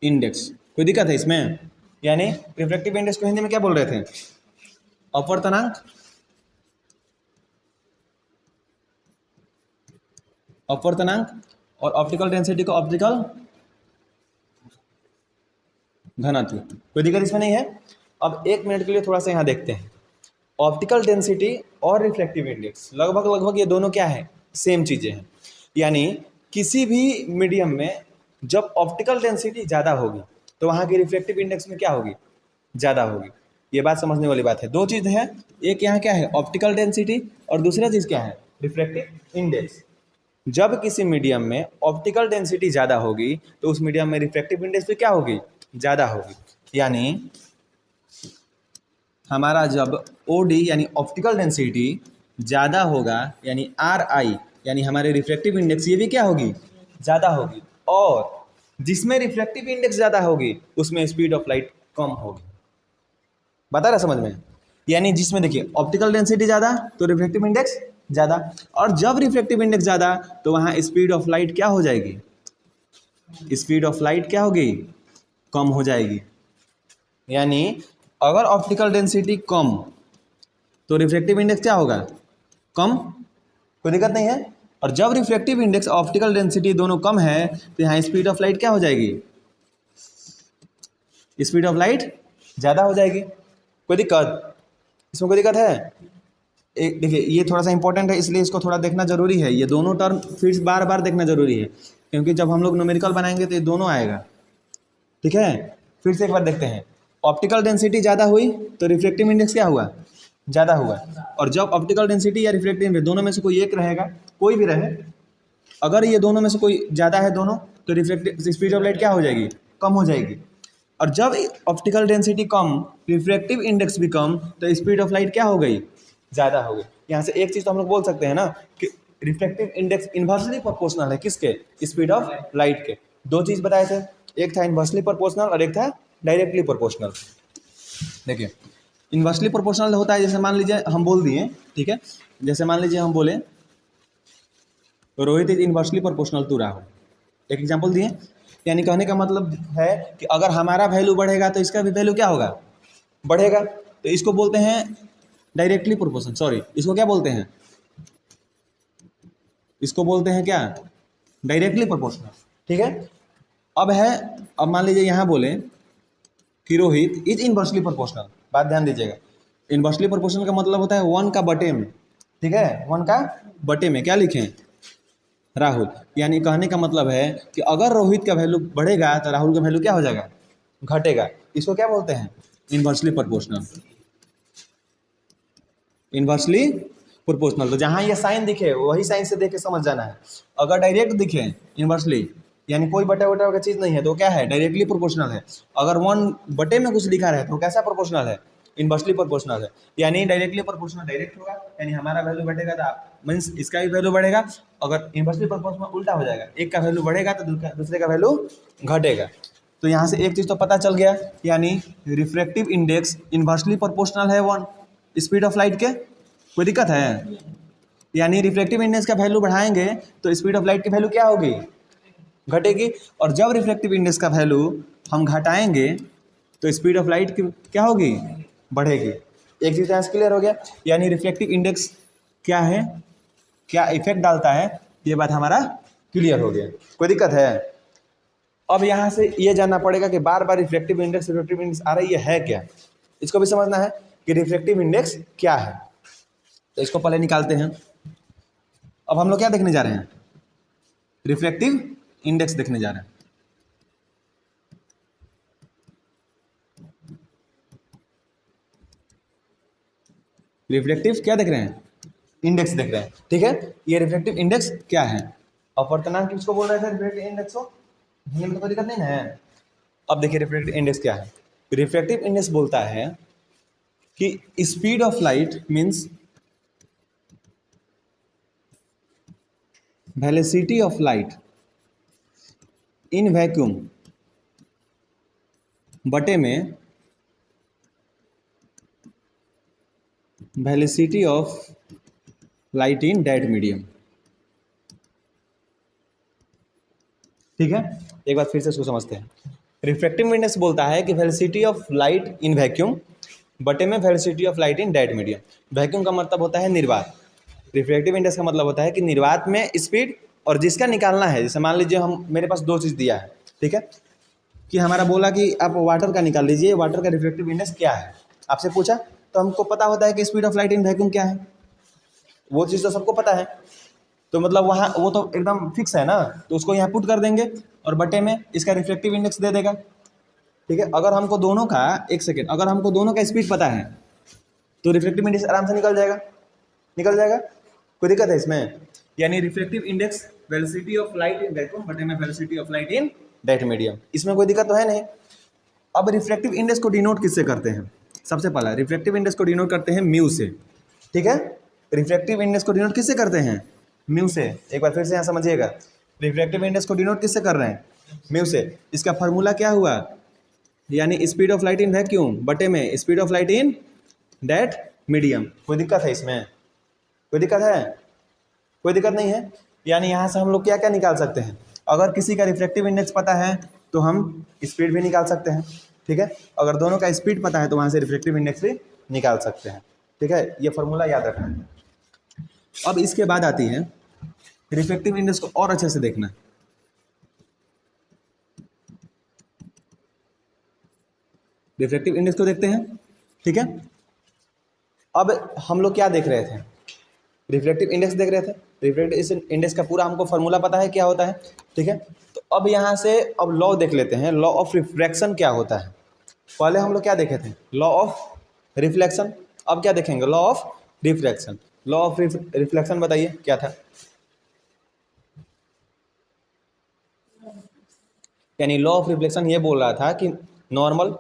इंडेक्स। कोई दिक्कत है इसमें, यानी रिफ्रैक्टिव इंडेक्स को हिंदी में क्या बोल रहे थे, अपवर्तनांक, अपवर्तनांक, और ऑप्टिकल डेंसिटी को ऑप्टिकल घनत्व। कोई दिक्कत इसमें नहीं है। अब एक मिनट के लिए थोड़ा सा यहाँ देखते हैं, ऑप्टिकल डेंसिटी और रिफ्रैक्टिव इंडेक्स लगभग ये दोनों क्या है, सेम चीज़ें हैं। यानी किसी भी मीडियम में जब ऑप्टिकल डेंसिटी ज़्यादा होगी तो वहाँ की रिफ्रैक्टिव इंडेक्स में क्या होगी, ज़्यादा होगी। ये बात समझने वाली बात है। दो चीज़ है, एक यहाँ क्या है ऑप्टिकल डेंसिटी, और दूसरा चीज़ क्या है रिफ्रैक्टिव इंडेक्स। जब किसी मीडियम में ऑप्टिकल डेंसिटी ज़्यादा होगी तो उस मीडियम में रिफ्रैक्टिव इंडेक्स भी क्या होगी, ज़्यादा होगी। यानी हमारा जब OD यानी ऑप्टिकल डेंसिटी ज़्यादा होगा, यानी RI यानी हमारे रिफ्रैक्टिव इंडेक्स ये भी क्या होगी, ज़्यादा होगी। और जिसमें रिफ्रैक्टिव इंडेक्स ज़्यादा होगी उसमें स्पीड ऑफ लाइट कम होगी। बता रहा समझ में, यानी जिसमें देखिए ऑप्टिकल डेंसिटी ज़्यादा तो रिफ्रैक्टिव इंडेक्स ज़्यादा, और जब रिफ्रैक्टिव इंडेक्स ज़्यादा तो वहाँ स्पीड ऑफ लाइट क्या हो जाएगी, स्पीड ऑफ लाइट क्या होगी, कम हो जाएगी। यानी अगर ऑप्टिकल डेंसिटी कम तो रिफ्रैक्टिव इंडेक्स क्या होगा, कम, कोई दिक्कत नहीं है। और जब रिफ्रैक्टिव इंडेक्स ऑप्टिकल डेंसिटी दोनों कम है तो यहाँ स्पीड ऑफ लाइट क्या हो जाएगी, स्पीड ऑफ लाइट ज़्यादा हो जाएगी। कोई दिक्कत इसमें, कोई दिक्कत है। एक देखिए ये थोड़ा सा इंपॉर्टेंट है इसलिए इसको थोड़ा देखना जरूरी है। ये दोनों टर्म फिर बार बार देखना जरूरी है, क्योंकि जब हम लोग न्यूमेरिकल बनाएंगे तो ये दोनों आएगा। ठीक है, फिर से एक बार देखते हैं, ऑप्टिकल डेंसिटी ज़्यादा हुई तो रिफ्रैक्टिव इंडेक्स क्या हुआ, ज़्यादा हुआ। और जब ऑप्टिकल डेंसिटी या रिफ्रैक्टिव इंडेक्स दोनों में से कोई एक रहेगा, कोई भी रहे, अगर ये दोनों में से कोई ज़्यादा है दोनों, तो रिफ्रैक्टिव स्पीड ऑफ लाइट क्या हो जाएगी, कम हो जाएगी। और जब ऑप्टिकल डेंसिटी कम, रिफ्रैक्टिव इंडेक्स भी कम, तो स्पीड ऑफ लाइट क्या हो गई, ज़्यादा हो गई। यहाँ से एक चीज़ तो हम लोग बोल सकते हैं ना कि रिफ्रैक्टिव इंडेक्स इन्वर्सली प्रोपोर्शनल है किसके, स्पीड ऑफ लाइट के। दो चीज़ बताए थे, एक था इन्वर्सली प्रोपोर्शनल और एक था डायरेक्टली प्रोपोर्शनल। देखिए इन्वर्सली प्रोपोर्शनल होता है, जैसे मान लीजिए हम बोल दिए, ठीक है, जैसे मान लीजिए हम बोले Rohit is inversely proportional to Rahul, एक एग्जांपल दिए। यानी कहने का मतलब है कि अगर हमारा वैल्यू बढ़ेगा तो इसका भी वैल्यू क्या होगा, बढ़ेगा। तो इसको बोलते हैं डायरेक्टली प्रोपोर्शनल, सॉरी इसको क्या बोलते हैं, इसको बोलते हैं क्या, डायरेक्टली प्रोपोर्शनल। ठीक है, अब है, अब मान लीजिए यहाँ बोले कि रोहित इज इनवर्सली प्रोपोर्शनल। बात ध्यान दीजिएगा, इनवर्सली प्रोपोर्शनल का मतलब होता है 1 का बटे में। ठीक है, 1 का बटे में क्या लिखें, राहुल। यानी कहने का मतलब है कि अगर रोहित का वैल्यू बढ़ेगा तो राहुल का वैल्यू क्या हो जाएगा, घटेगा। इसको क्या बोलते हैं, इनवर्सली प्रोपोर्शनल, इनवर्सली प्रोपोर्शनल। तो जहाँ ये साइन दिखे वही साइन से देख के समझ जाना है। अगर डायरेक्ट दिखे इनवर्सली यानी कोई बटे वटे का चीज़ नहीं है तो क्या है, डायरेक्टली प्रोपोर्शनल है। अगर 1 बटे में कुछ लिखा रहे तो कैसा प्रोपोर्शनल है, इनवर्सली प्रोपोर्शनल है। यानी डायरेक्टली प्रोपोर्शनल डायरेक्ट होगा, यानी हमारा वैल्यू बढ़ेगा तो मीन्स इसका भी वैल्यू बढ़ेगा। अगर इनवर्सली प्रोपोर्शनल उल्टा हो जाएगा, एक का वैल्यू बढ़ेगा तो दूसरे का वैल्यू घटेगा। तो यहाँ से एक चीज़ तो पता चल गया, यानी रिफ्रैक्टिव इंडेक्स इनवर्सली प्रोपोर्शनल है 1 स्पीड ऑफ लाइट के। कोई दिक्कत है? यानी रिफ्रैक्टिव इंडेक्स का वैल्यू बढ़ाएंगे तो स्पीड ऑफ लाइट की वैल्यू क्या होगी, घटेगी। और जब रिफ्रैक्टिव इंडेक्स का वैल्यू हम घटाएंगे तो स्पीड ऑफ लाइट की क्या होगी, बढ़ेगी। एक चीज़ यहाँ से क्लियर हो गया, यानी रिफ्लेक्टिव इंडेक्स क्या है, क्या इफेक्ट डालता है, ये बात हमारा क्लियर हो गया। कोई दिक्कत है? अब यहाँ से ये जानना पड़ेगा कि बार बार रिफ्लेक्टिव इंडेक्स आ रही है क्या, इसको भी समझना है कि रिफ्लेक्टिव इंडेक्स क्या है। तो इसको पहले निकालते हैं। अब हम लोग क्या देखने जा रहे हैं, रिफ्लेक्टिव इंडेक्स देखने जा रहे हैं। रिफ्लेक्टिव क्या देख रहे हैं, इंडेक्स देख रहे हैं। ठीक है, ये रिफ्लेक्टिव इंडेक्स क्या है, अपवर्तनांक किसको बोल रहे थे, रिफ्लेक्टिव इंडेक्स को, हिंदी में तो कोई दिक्कत नहीं है। अब देखिए रिफ्लेक्टिव इंडेक्स क्या है। रिफ्लेक्टिव इंडेक्स बोलता है कि speed of light means velocity of light in vacuum बटे में velocity of light in that medium. ठीक है, एक बार फिर से इसको समझते हैं। रिफ्रैक्टिव इंडेक्स बोलता है कि velocity of light in vacuum बटे में velocity of light in that medium. Vacuum का मतलब होता है निर्वात, रिफ्रैक्टिव इंडेक्स का मतलब होता है कि निर्वात में स्पीड और जिसका निकालना है, जैसे मान लीजिए हम मेरे पास दो चीज़ दिया है, ठीक है, कि हमारा बोला कि आप वाटर का निकाल लीजिए, वाटर का रिफ्रैक्टिव इंडेक्स क्या है, आपसे पूछा तो हमको पता होता है कि speed of light in vacuum क्या है, वो चीज़ तो सबको पता है। तो मतलब वहाँ वो तो एकदम फिक्स है ना, तो उसको यहाँ पुट कर देंगे और बटे में इसका रिफ्लेक्टिव इंडेक्स दे देगा। ठीक है, अगर हमको दोनों का, एक सेकेंड, अगर हमको दोनों का स्पीड पता है तो रिफ्लेक्टिव इंडेक्स आराम से निकल जाएगा, निकल जाएगा। कोई दिक्कत है इसमें? यानी reflective index velocity of light in vacuum बटे में velocity of light in that medium, इसमें कोई दिक्कत तो है नहीं। अब रिफ्लेक्टिव इंडेक्स को डिनोट किससे करते हैं, सबसे पहला रिफ्लेक्टिव इंडेक्स को डिनोट करते हैं म्यू से। ठीक है, रिफ्लेक्टिव इंडेक्स को डिनोट किससे करते हैं, म्यू से। एक बार फिर से यहाँ समझिएगा, रिफ्लेक्टिव इंडेक्स को डिनोट किससे कर रहे हैं, म्यू से। इसका फार्मूला क्या हुआ, यानी speed of light in vacuum बटे में speed of light in that medium. कोई दिक्कत है इसमें? कोई दिक्कत है? कोई दिक्कत नहीं है। यानी यहाँ से हम लोग क्या क्या निकाल सकते हैं, अगर किसी का रिफ्लेक्टिव इंडेक्स पता है तो हम स्पीड भी निकाल सकते हैं। ठीक है, अगर दोनों का स्पीड पता है तो वहाँ से रिफ्लेक्टिव इंडेक्स भी निकाल सकते हैं। ठीक है, ये फॉर्मूला याद रखना है। अब इसके बाद आती है रिफ्लेक्टिव इंडेक्स को और अच्छे से देखना। रिफ्लेक्टिव इंडेक्स को देखते हैं। ठीक है, अब हम लोग क्या देख रहे थे, रिफ्लेक्टिव इंडेक्स देख रहे थे। रिफ्लेक्टिव इंडेक्स का पूरा हमको फॉर्मूला पता है क्या होता है। ठीक है, तो अब यहाँ से अब लॉ देख लेते हैं, लॉ ऑफ रिफ्रैक्शन क्या होता है। पहले हम लोग क्या देखे थे, लॉ ऑफ रिफ्लेक्शन। अब क्या देखेंगे, law of refraction. Law of reflection बताइए क्या था। यानी लॉ ऑफ रिफ्लेक्शन ये बोल रहा था कि नॉर्मल,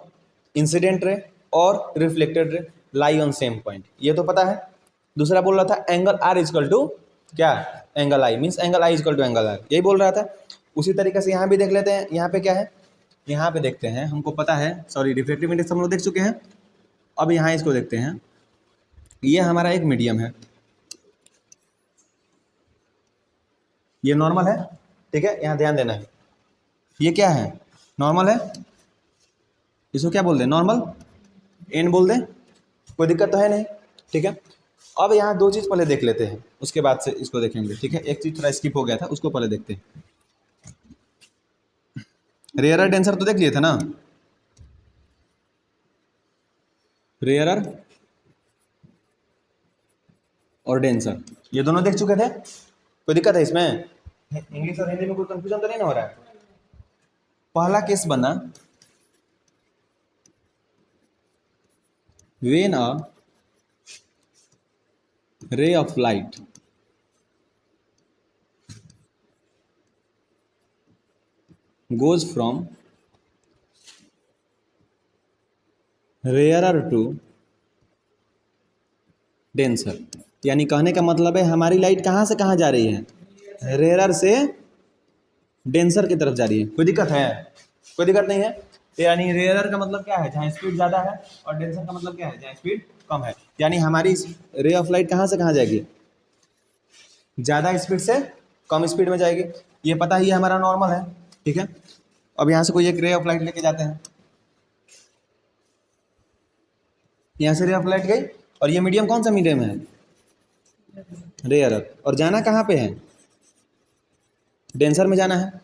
इंसिडेंट रे और reflected ray lie on same point, ये तो पता है। दूसरा बोल रहा था एंगल आर इजकल टू क्या, angle i, means angle i equal to angle r, यही बोल रहा था। उसी तरीके से यहाँ भी देख लेते हैं, यहाँ पे क्या है, यहाँ पे देखते हैं, हमको पता है, सॉरी रिफ्लेक्टिव इंडेक्स हम लोग देख चुके हैं। अब यहाँ इसको देखते हैं, ये हमारा एक मीडियम है, ये नॉर्मल है। ठीक है, यहाँ ध्यान देना है, ये क्या है, नॉर्मल है, इसको क्या बोल दें, नॉर्मल, एन बोल दें, कोई दिक्कत तो है नहीं। ठीक है, अब यहाँ दो चीज़ पहले देख लेते हैं, उसके बाद से इसको देखेंगे। ठीक है, एक चीज़ थोड़ा स्किप हो गया था, उसको पहले देखते हैं। रेयरर डेंसर तो देख लिए थे ना, रेयरर और डेंसर, ये दोनों देख चुके थे। कोई दिक्कत है इसमें? इंग्लिश और हिंदी में कोई कंफ्यूजन तो नहीं ना हो रहा है? पहला केस बना when a ray of light goes from rarer to denser. यानी कहने का मतलब है हमारी लाइट कहाँ से कहाँ जा रही है, रेयरर से डेंसर की तरफ जा रही है। कोई दिक्कत है? कोई दिक्कत नहीं है। यानी रेयरर का मतलब क्या है, जहाँ स्पीड ज़्यादा है, और डेंसर का मतलब क्या है, जहाँ स्पीड कम है। यानी हमारी रे ऑफ लाइट कहाँ से कहाँ जाएगी, ज़्यादा स्पीड से कम स्पीड में जाएगी। ये पता ही है हमारा नॉर्मल है, ठीक है। अब यहाँ से कोई एक रे ऑफ लाइट लेके जाते हैं, यहाँ से रे ऑफ लाइट गई, और ये मीडियम कौन सा मीडियम है, रेयरर, और जाना कहाँ पे है, डेंसर में जाना है।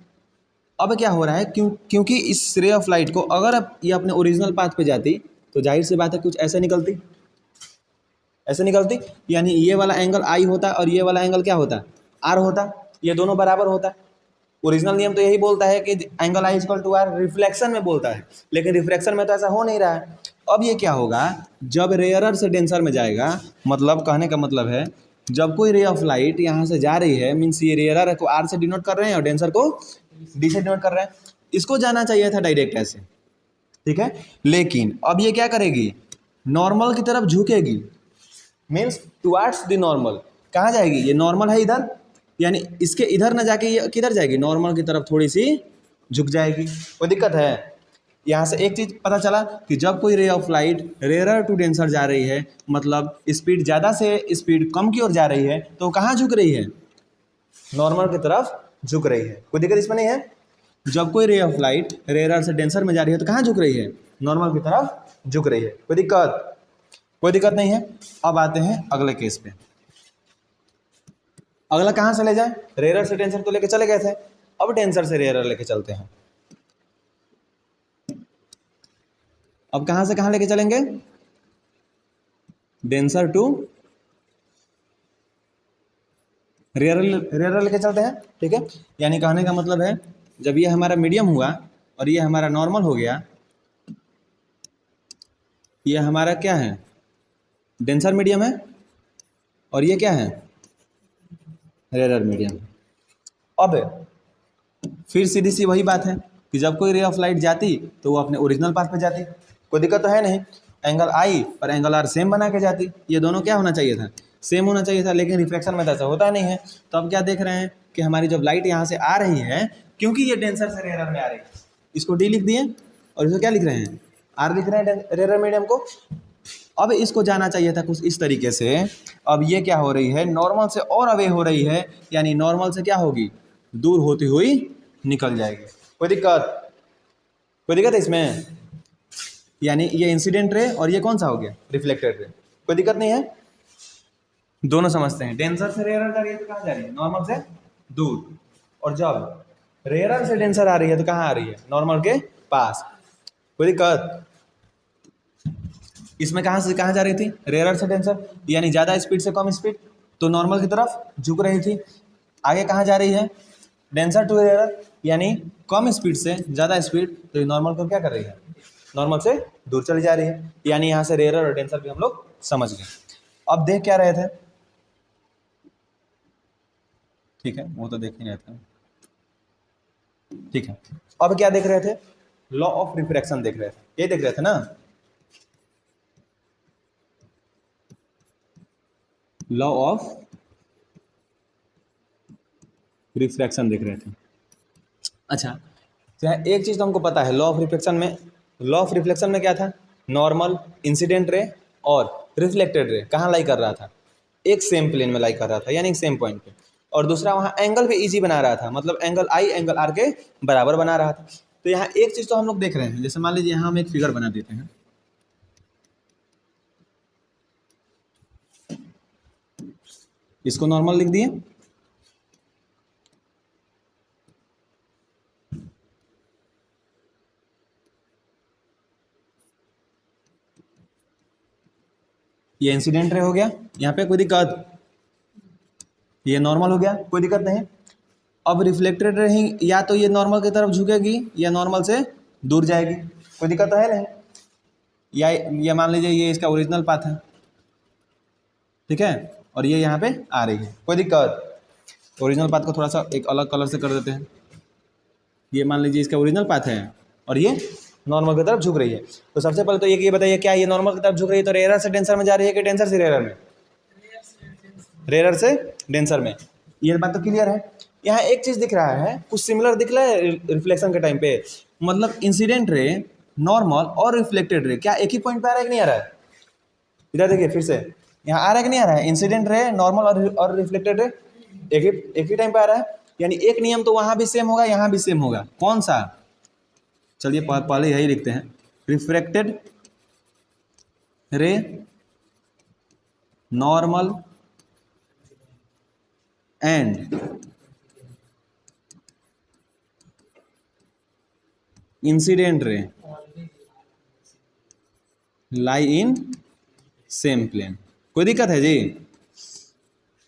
अब क्या हो रहा है, क्योंकि इस रे ऑफ लाइट को अगर अब ये अपने ओरिजिनल पाथ पे जाती तो जाहिर सी बात है कुछ ऐसे निकलती, ऐसे निकलती। यानी ये वाला एंगल आई होता और ये वाला एंगल क्या होता, आर होता, ये दोनों बराबर होता। ओरिजिनल नियम तो यही बोलता है कि angle i equal to r, reflection में बोलता है, लेकिन रिफ्लेक्शन में तो ऐसा हो नहीं रहा है। अब ये क्या होगा, जब रेयरर से डेंसर में जाएगा, मतलब कहने का मतलब है जब कोई रे ऑफ लाइट यहाँ से जा रही है, मीन्स ये रेयरर को आर से डिनोट कर रहे हैं और डेंसर को डी से डिनोट कर रहे हैं। इसको जाना चाहिए था डायरेक्ट ऐसे, ठीक है, लेकिन अब ये क्या करेगी, नॉर्मल की तरफ झुकेगी, मीन्स टुवार्ड्स द नॉर्मल। कहाँ जाएगी, ये नॉर्मल है इधर, यानी इसके इधर ना जाके ये किधर जाएगी, नॉर्मल की तरफ थोड़ी सी झुक जाएगी। कोई दिक्कत है? यहाँ से एक चीज़ पता चला कि जब कोई ray of light rarer to denser जा रही है, मतलब स्पीड ज़्यादा से स्पीड कम की ओर जा रही है, तो कहाँ झुक रही है, नॉर्मल की तरफ झुक रही है। कोई दिक्कत इसमें नहीं है। जब कोई रे ऑफ लाइट रेयरर से डेंसर में जा रही है तो कहाँ झुक रही है, नॉर्मल की तरफ झुक रही है। कोई दिक्कत? कोई दिक्कत नहीं है। अब आते हैं अगले केस पे। अगला कहाँ से ले जाए, रेयरर से डेंसर तो लेके चले गए थे, अब डेंसर से रेयरर लेके चलते हैं। अब कहाँ से कहाँ लेके चलेंगे, डेंसर टू रेयरर लेके चलते हैं, ठीक है। यानी कहने का मतलब है जब ये हमारा मीडियम हुआ और ये हमारा नॉर्मल हो गया, ये हमारा क्या है, डेंसर मीडियम है, और ये क्या है, रेयरर मीडियम। अब फिर सीधी सी वही बात है कि जब कोई रे ऑफ लाइट जाती तो वो अपने ओरिजिनल पाथ पे जाती, कोई दिक्कत तो है नहीं। एंगल आई और एंगल आर सेम बना के जाती, ये दोनों क्या होना चाहिए था, सेम होना चाहिए था, लेकिन रिफ्लेक्शन में तो ऐसा होता नहीं है। तो अब क्या देख रहे हैं कि हमारी जब लाइट यहाँ से आ रही है, क्योंकि ये डेंसर से रेयरर में आ रही है, इसको डी लिख दिए और इसको क्या लिख रहे हैं, आर लिख रहे हैं रेयरर मीडियम को। अब इसको जाना चाहिए था कुछ इस तरीके से। अब ये क्या हो रही है, नॉर्मल से और अवे हो रही है, यानी नॉर्मल से क्या होगी, दूर होती हुई निकल जाएगी। कोई दिक्कत? कोई दिक्कत है इसमें? यानी ये इंसिडेंट रे और ये कौन सा हो गया, रिफ्लेक्टेड रे। कोई दिक्कत नहीं है, दोनों समझते हैं। डेंसर से रेयरर जा रही है तो कहाँ जा रही है, नॉर्मल से दूर, और जब रेयरर से डेंसर आ रही है तो कहाँ आ रही है, नॉर्मल के पास। कोई दिक्कत? इसमें कहाँ से कहाँ जा रही थी, रेयरर से डेंसर, यानी ज़्यादा स्पीड से कम स्पीड, तो नॉर्मल की तरफ झुक रही थी। आगे कहाँ जा रही है, डेंसर टू रेयरर, यानी कम स्पीड से ज़्यादा स्पीड, तो ये नॉर्मल को क्या कर रही है, नॉर्मल से दूर चली जा रही है। यानी यहाँ से रेयरर और डेंसर भी हम लोग समझ गए। अब देख क्या रहे थे, ठीक है, वो तो देख ही रहे थे, ठीक है। अब क्या देख रहे थे, लॉ ऑफ रिफ्रैक्शन देख रहे थे, ये देख रहे थे ना, लॉ ऑफ रिफ्रैक्शन देख रहे थे। अच्छा, तो एक चीज़ तो हमको पता है, लॉ ऑफ रिफ्लेक्शन में, लॉ ऑफ रिफ्लेक्शन में क्या था, नॉर्मल, इंसिडेंट रे और रिफ्लेक्टेड रे कहाँ लाई कर रहा था, एक सेम प्लेन में लाई कर रहा था, यानी एक सेम पॉइंट पे, और दूसरा वहाँ एंगल भी इजी बना रहा था, मतलब एंगल आई एंगल आर के बराबर बना रहा था। तो यहाँ एक चीज़ तो हम लोग देख रहे हैं, जैसे मान लीजिए यहाँ हम एक फिगर बना देते हैं, इसको नॉर्मल लिख दिए, ये इंसिडेंट रे हो गया, यहाँ पे कोई दिक्कत, ये नॉर्मल हो गया, कोई दिक्कत नहीं। अब रिफ्लेक्टेड रे ही या तो ये नॉर्मल की तरफ झुकेगी या नॉर्मल से दूर जाएगी, कोई दिक्कत तो है नहीं। या मान लीजिए ये इसका ओरिजिनल पाथ है, ठीक है, और ये यहाँ पे आ रही है, कोई दिक्कत। ओरिजिनल पाथ को थोड़ा सा एक अलग कलर से कर देते हैं, ये मान लीजिए इसका ओरिजिनल पाथ है और ये नॉर्मल की तरफ झुक रही है। तो सबसे पहले तो ये बताइए क्या ये नॉर्मल की तरफ झुक रही है तो रेयर से डेंसर में जा रही है कि डेंसर से रेयर में? रेयर से डेंसर में। ये बात तो क्लियर है। यहाँ एक चीज़ दिख रहा है, कुछ सिमिलर दिख रहा है रिफ्लेक्शन के टाइम पे, मतलब इंसिडेंट रे, नॉर्मल और रिफ्लेक्टेड रे क्या एक ही पॉइंट पे आ रहा है कि नहीं आ रहा है? इधर देखिए फिर से, यहाँ आ रहा है कि नहीं आ रहा है? इंसिडेंट रे, नॉर्मल और रिफ्लेक्टेड रे एक ही टाइम पे आ रहा है। यानी एक नियम तो वहाँ भी सेम होगा, यहाँ भी सेम होगा। कौन सा? चलिए पहले यही लिखते हैं, रिफ्रैक्टेड रे, normal and incident ray lie in same plane. कोई दिक्कत है जी?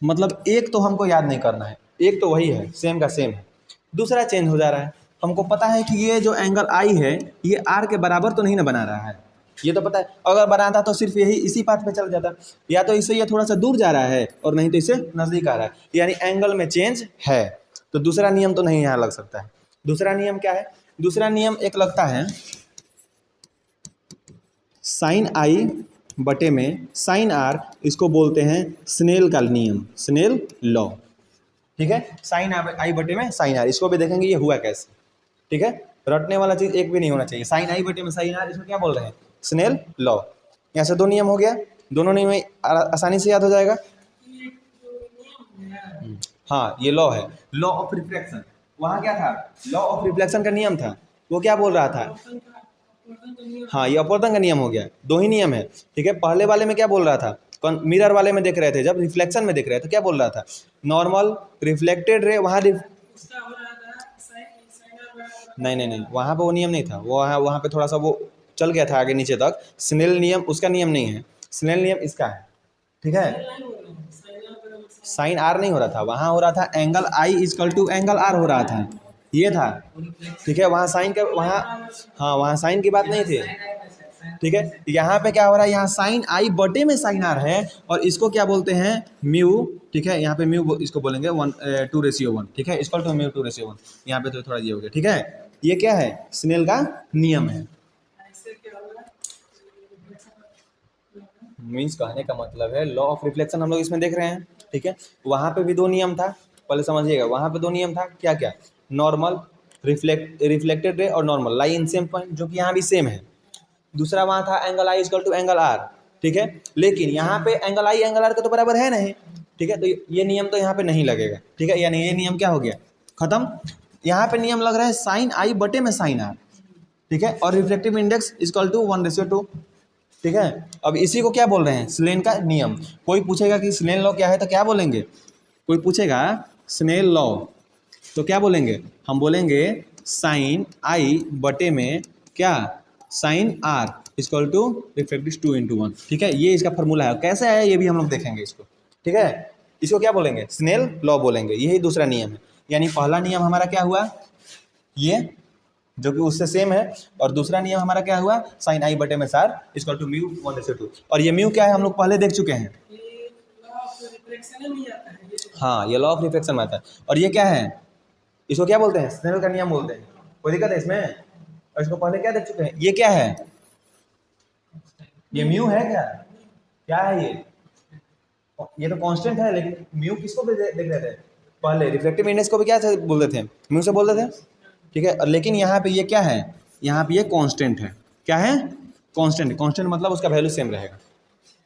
मतलब एक तो हमको याद नहीं करना है, एक तो वही है, सेम का सेम है, दूसरा चेंज हो जा रहा है। हमको पता है कि ये जो एंगल आई है ये आर के बराबर तो नहीं ना बना रहा है, ये तो पता है। अगर बनाता तो सिर्फ यही इसी पाथ पे चल जाता, या तो इससे ये थोड़ा सा दूर जा रहा है और नहीं तो इससे नज़दीक आ रहा है, यानी एंगल में चेंज है। तो दूसरा नियम तो नहीं यहाँ लग सकता है। दूसरा नियम क्या है? दूसरा नियम एक लगता है साइन आई बटे में साइन आर, इसको बोलते हैं स्नेल का नियम, स्नेल लॉ। ठीक है, साइन आई बटे में साइन आर, इसको भी देखेंगे ये हुआ कैसे। ठीक है, रटने वाला चीज एक भी नहीं होना चाहिए। साइन आई बटे में साइन आर, इसको क्या बोल रहे हैं? Snell law. यहाँ से दो नियम हो गया, दोनों नियम आसानी से याद हो जाएगा। हाँ, ये लॉ है, लॉ ऑफ रिफ्लेक्शन। वहाँ क्या था? लॉ ऑफ रिफ्लेक्शन का नियम था, वो क्या बोल रहा था? हाँ, ये अपवर्तन का नियम हो गया। दो ही नियम है। ठीक है, पहले वाले में क्या बोल रहा था? मिरर वाले में देख रहे थे, जब रिफ्लेक्शन में देख रहे थे क्या बोल रहा था? नॉर्मल रिफ्लेक्टेड रे, वहाँ नहीं, वहाँ पे वो नियम नहीं था। वो वहाँ पे थोड़ा सा वो चल गया था आगे नीचे तक। स्नेल नियम उसका नियम नहीं है, स्नेल नियम इसका है। ठीक है, साइन आर नहीं हो रहा था, वहाँ हो रहा था angle i equal to angle r हो रहा था, ये था। ठीक है, वहाँ साइन का वहाँ, हाँ वहाँ साइन की बात नहीं थी। ठीक है, यहाँ पे क्या हो रहा है? यहाँ साइन आई बटे में साइन आर है और इसको क्या बोलते हैं? म्यू। ठीक है, यहाँ पे म्यू इसको बोलेंगे 1:1। ठीक है, इसको टू म्यू 2:1। यहाँ पे तो थोड़ा ये हो गया। ठीक है, ये क्या है? स्नेल का नियम है। मीन्स कहने का मतलब है लॉ ऑफ रिफ्लेक्शन हम लोग इसमें देख रहे हैं। ठीक है, वहाँ पे भी दो नियम था, पहले समझिएगा। वहाँ पे दो नियम था, क्या क्या? नॉर्मल रिफ्लेक्टेड रे और normal lie in same point, जो कि यहाँ भी सेम है। दूसरा वहाँ था angle i equal to angle r. ठीक है, लेकिन यहाँ पे एंगल आई एंगल आर का तो बराबर है नहीं। ठीक है, तो ये नियम तो यहाँ पे नहीं लगेगा। ठीक है, यानी ये नियम क्या हो गया? खत्म। यहाँ पे नियम लग रहा है साइन आई बटे में साइन आर। ठीक है, और रिफ्लेक्टिव इंडेक्स इजकल टू 1:2। ठीक है, अब इसी को क्या बोल रहे हैं? स्नेल का नियम। कोई पूछेगा कि स्नेल लॉ क्या है तो क्या बोलेंगे? कोई पूछेगा स्नेल लॉ तो क्या बोलेंगे? हम बोलेंगे साइन आई बटे में क्या? Sine r equal to reflective 2:1। ठीक है, ये इसका फॉर्मूला है। कैसे है ये भी हम लोग देखेंगे इसको। ठीक है, इसको क्या बोलेंगे? स्नेल लॉ बोलेंगे। यही दूसरा नियम है। यानी पहला नियम हमारा क्या हुआ? ये जो कि उससे सेम है, और दूसरा नियम हमारा क्या हुआ? साइन आई बटे में सार इक्वल टू म्यू 1:2। और ये म्यू क्या है? हम लोग पहले देख चुके हैं। हाँ, ये लॉ ऑफ रिफ्लेक्शन में आता है। और ये क्या है? इसको क्या बोलते हैं? स्नेल का नियम बोलते हैं। कोई दिक्कत है इसमें? और इसको पहले क्या देख चुके हैं? ये क्या है? ये म्यू है क्या? क्या है ये? ये तो कांस्टेंट है, लेकिन म्यू किसको देख रहे थे? पहले रिफ्लेक्टिव इंडेक्स को भी क्या से बोलते थे? म्यू से बोलते थे। ठीक है, और लेकिन यहाँ पे ये क्या है? यहाँ पे ये कांस्टेंट है। क्या है? कांस्टेंट। कांस्टेंट मतलब उसका वैल्यू सेम रहेगा।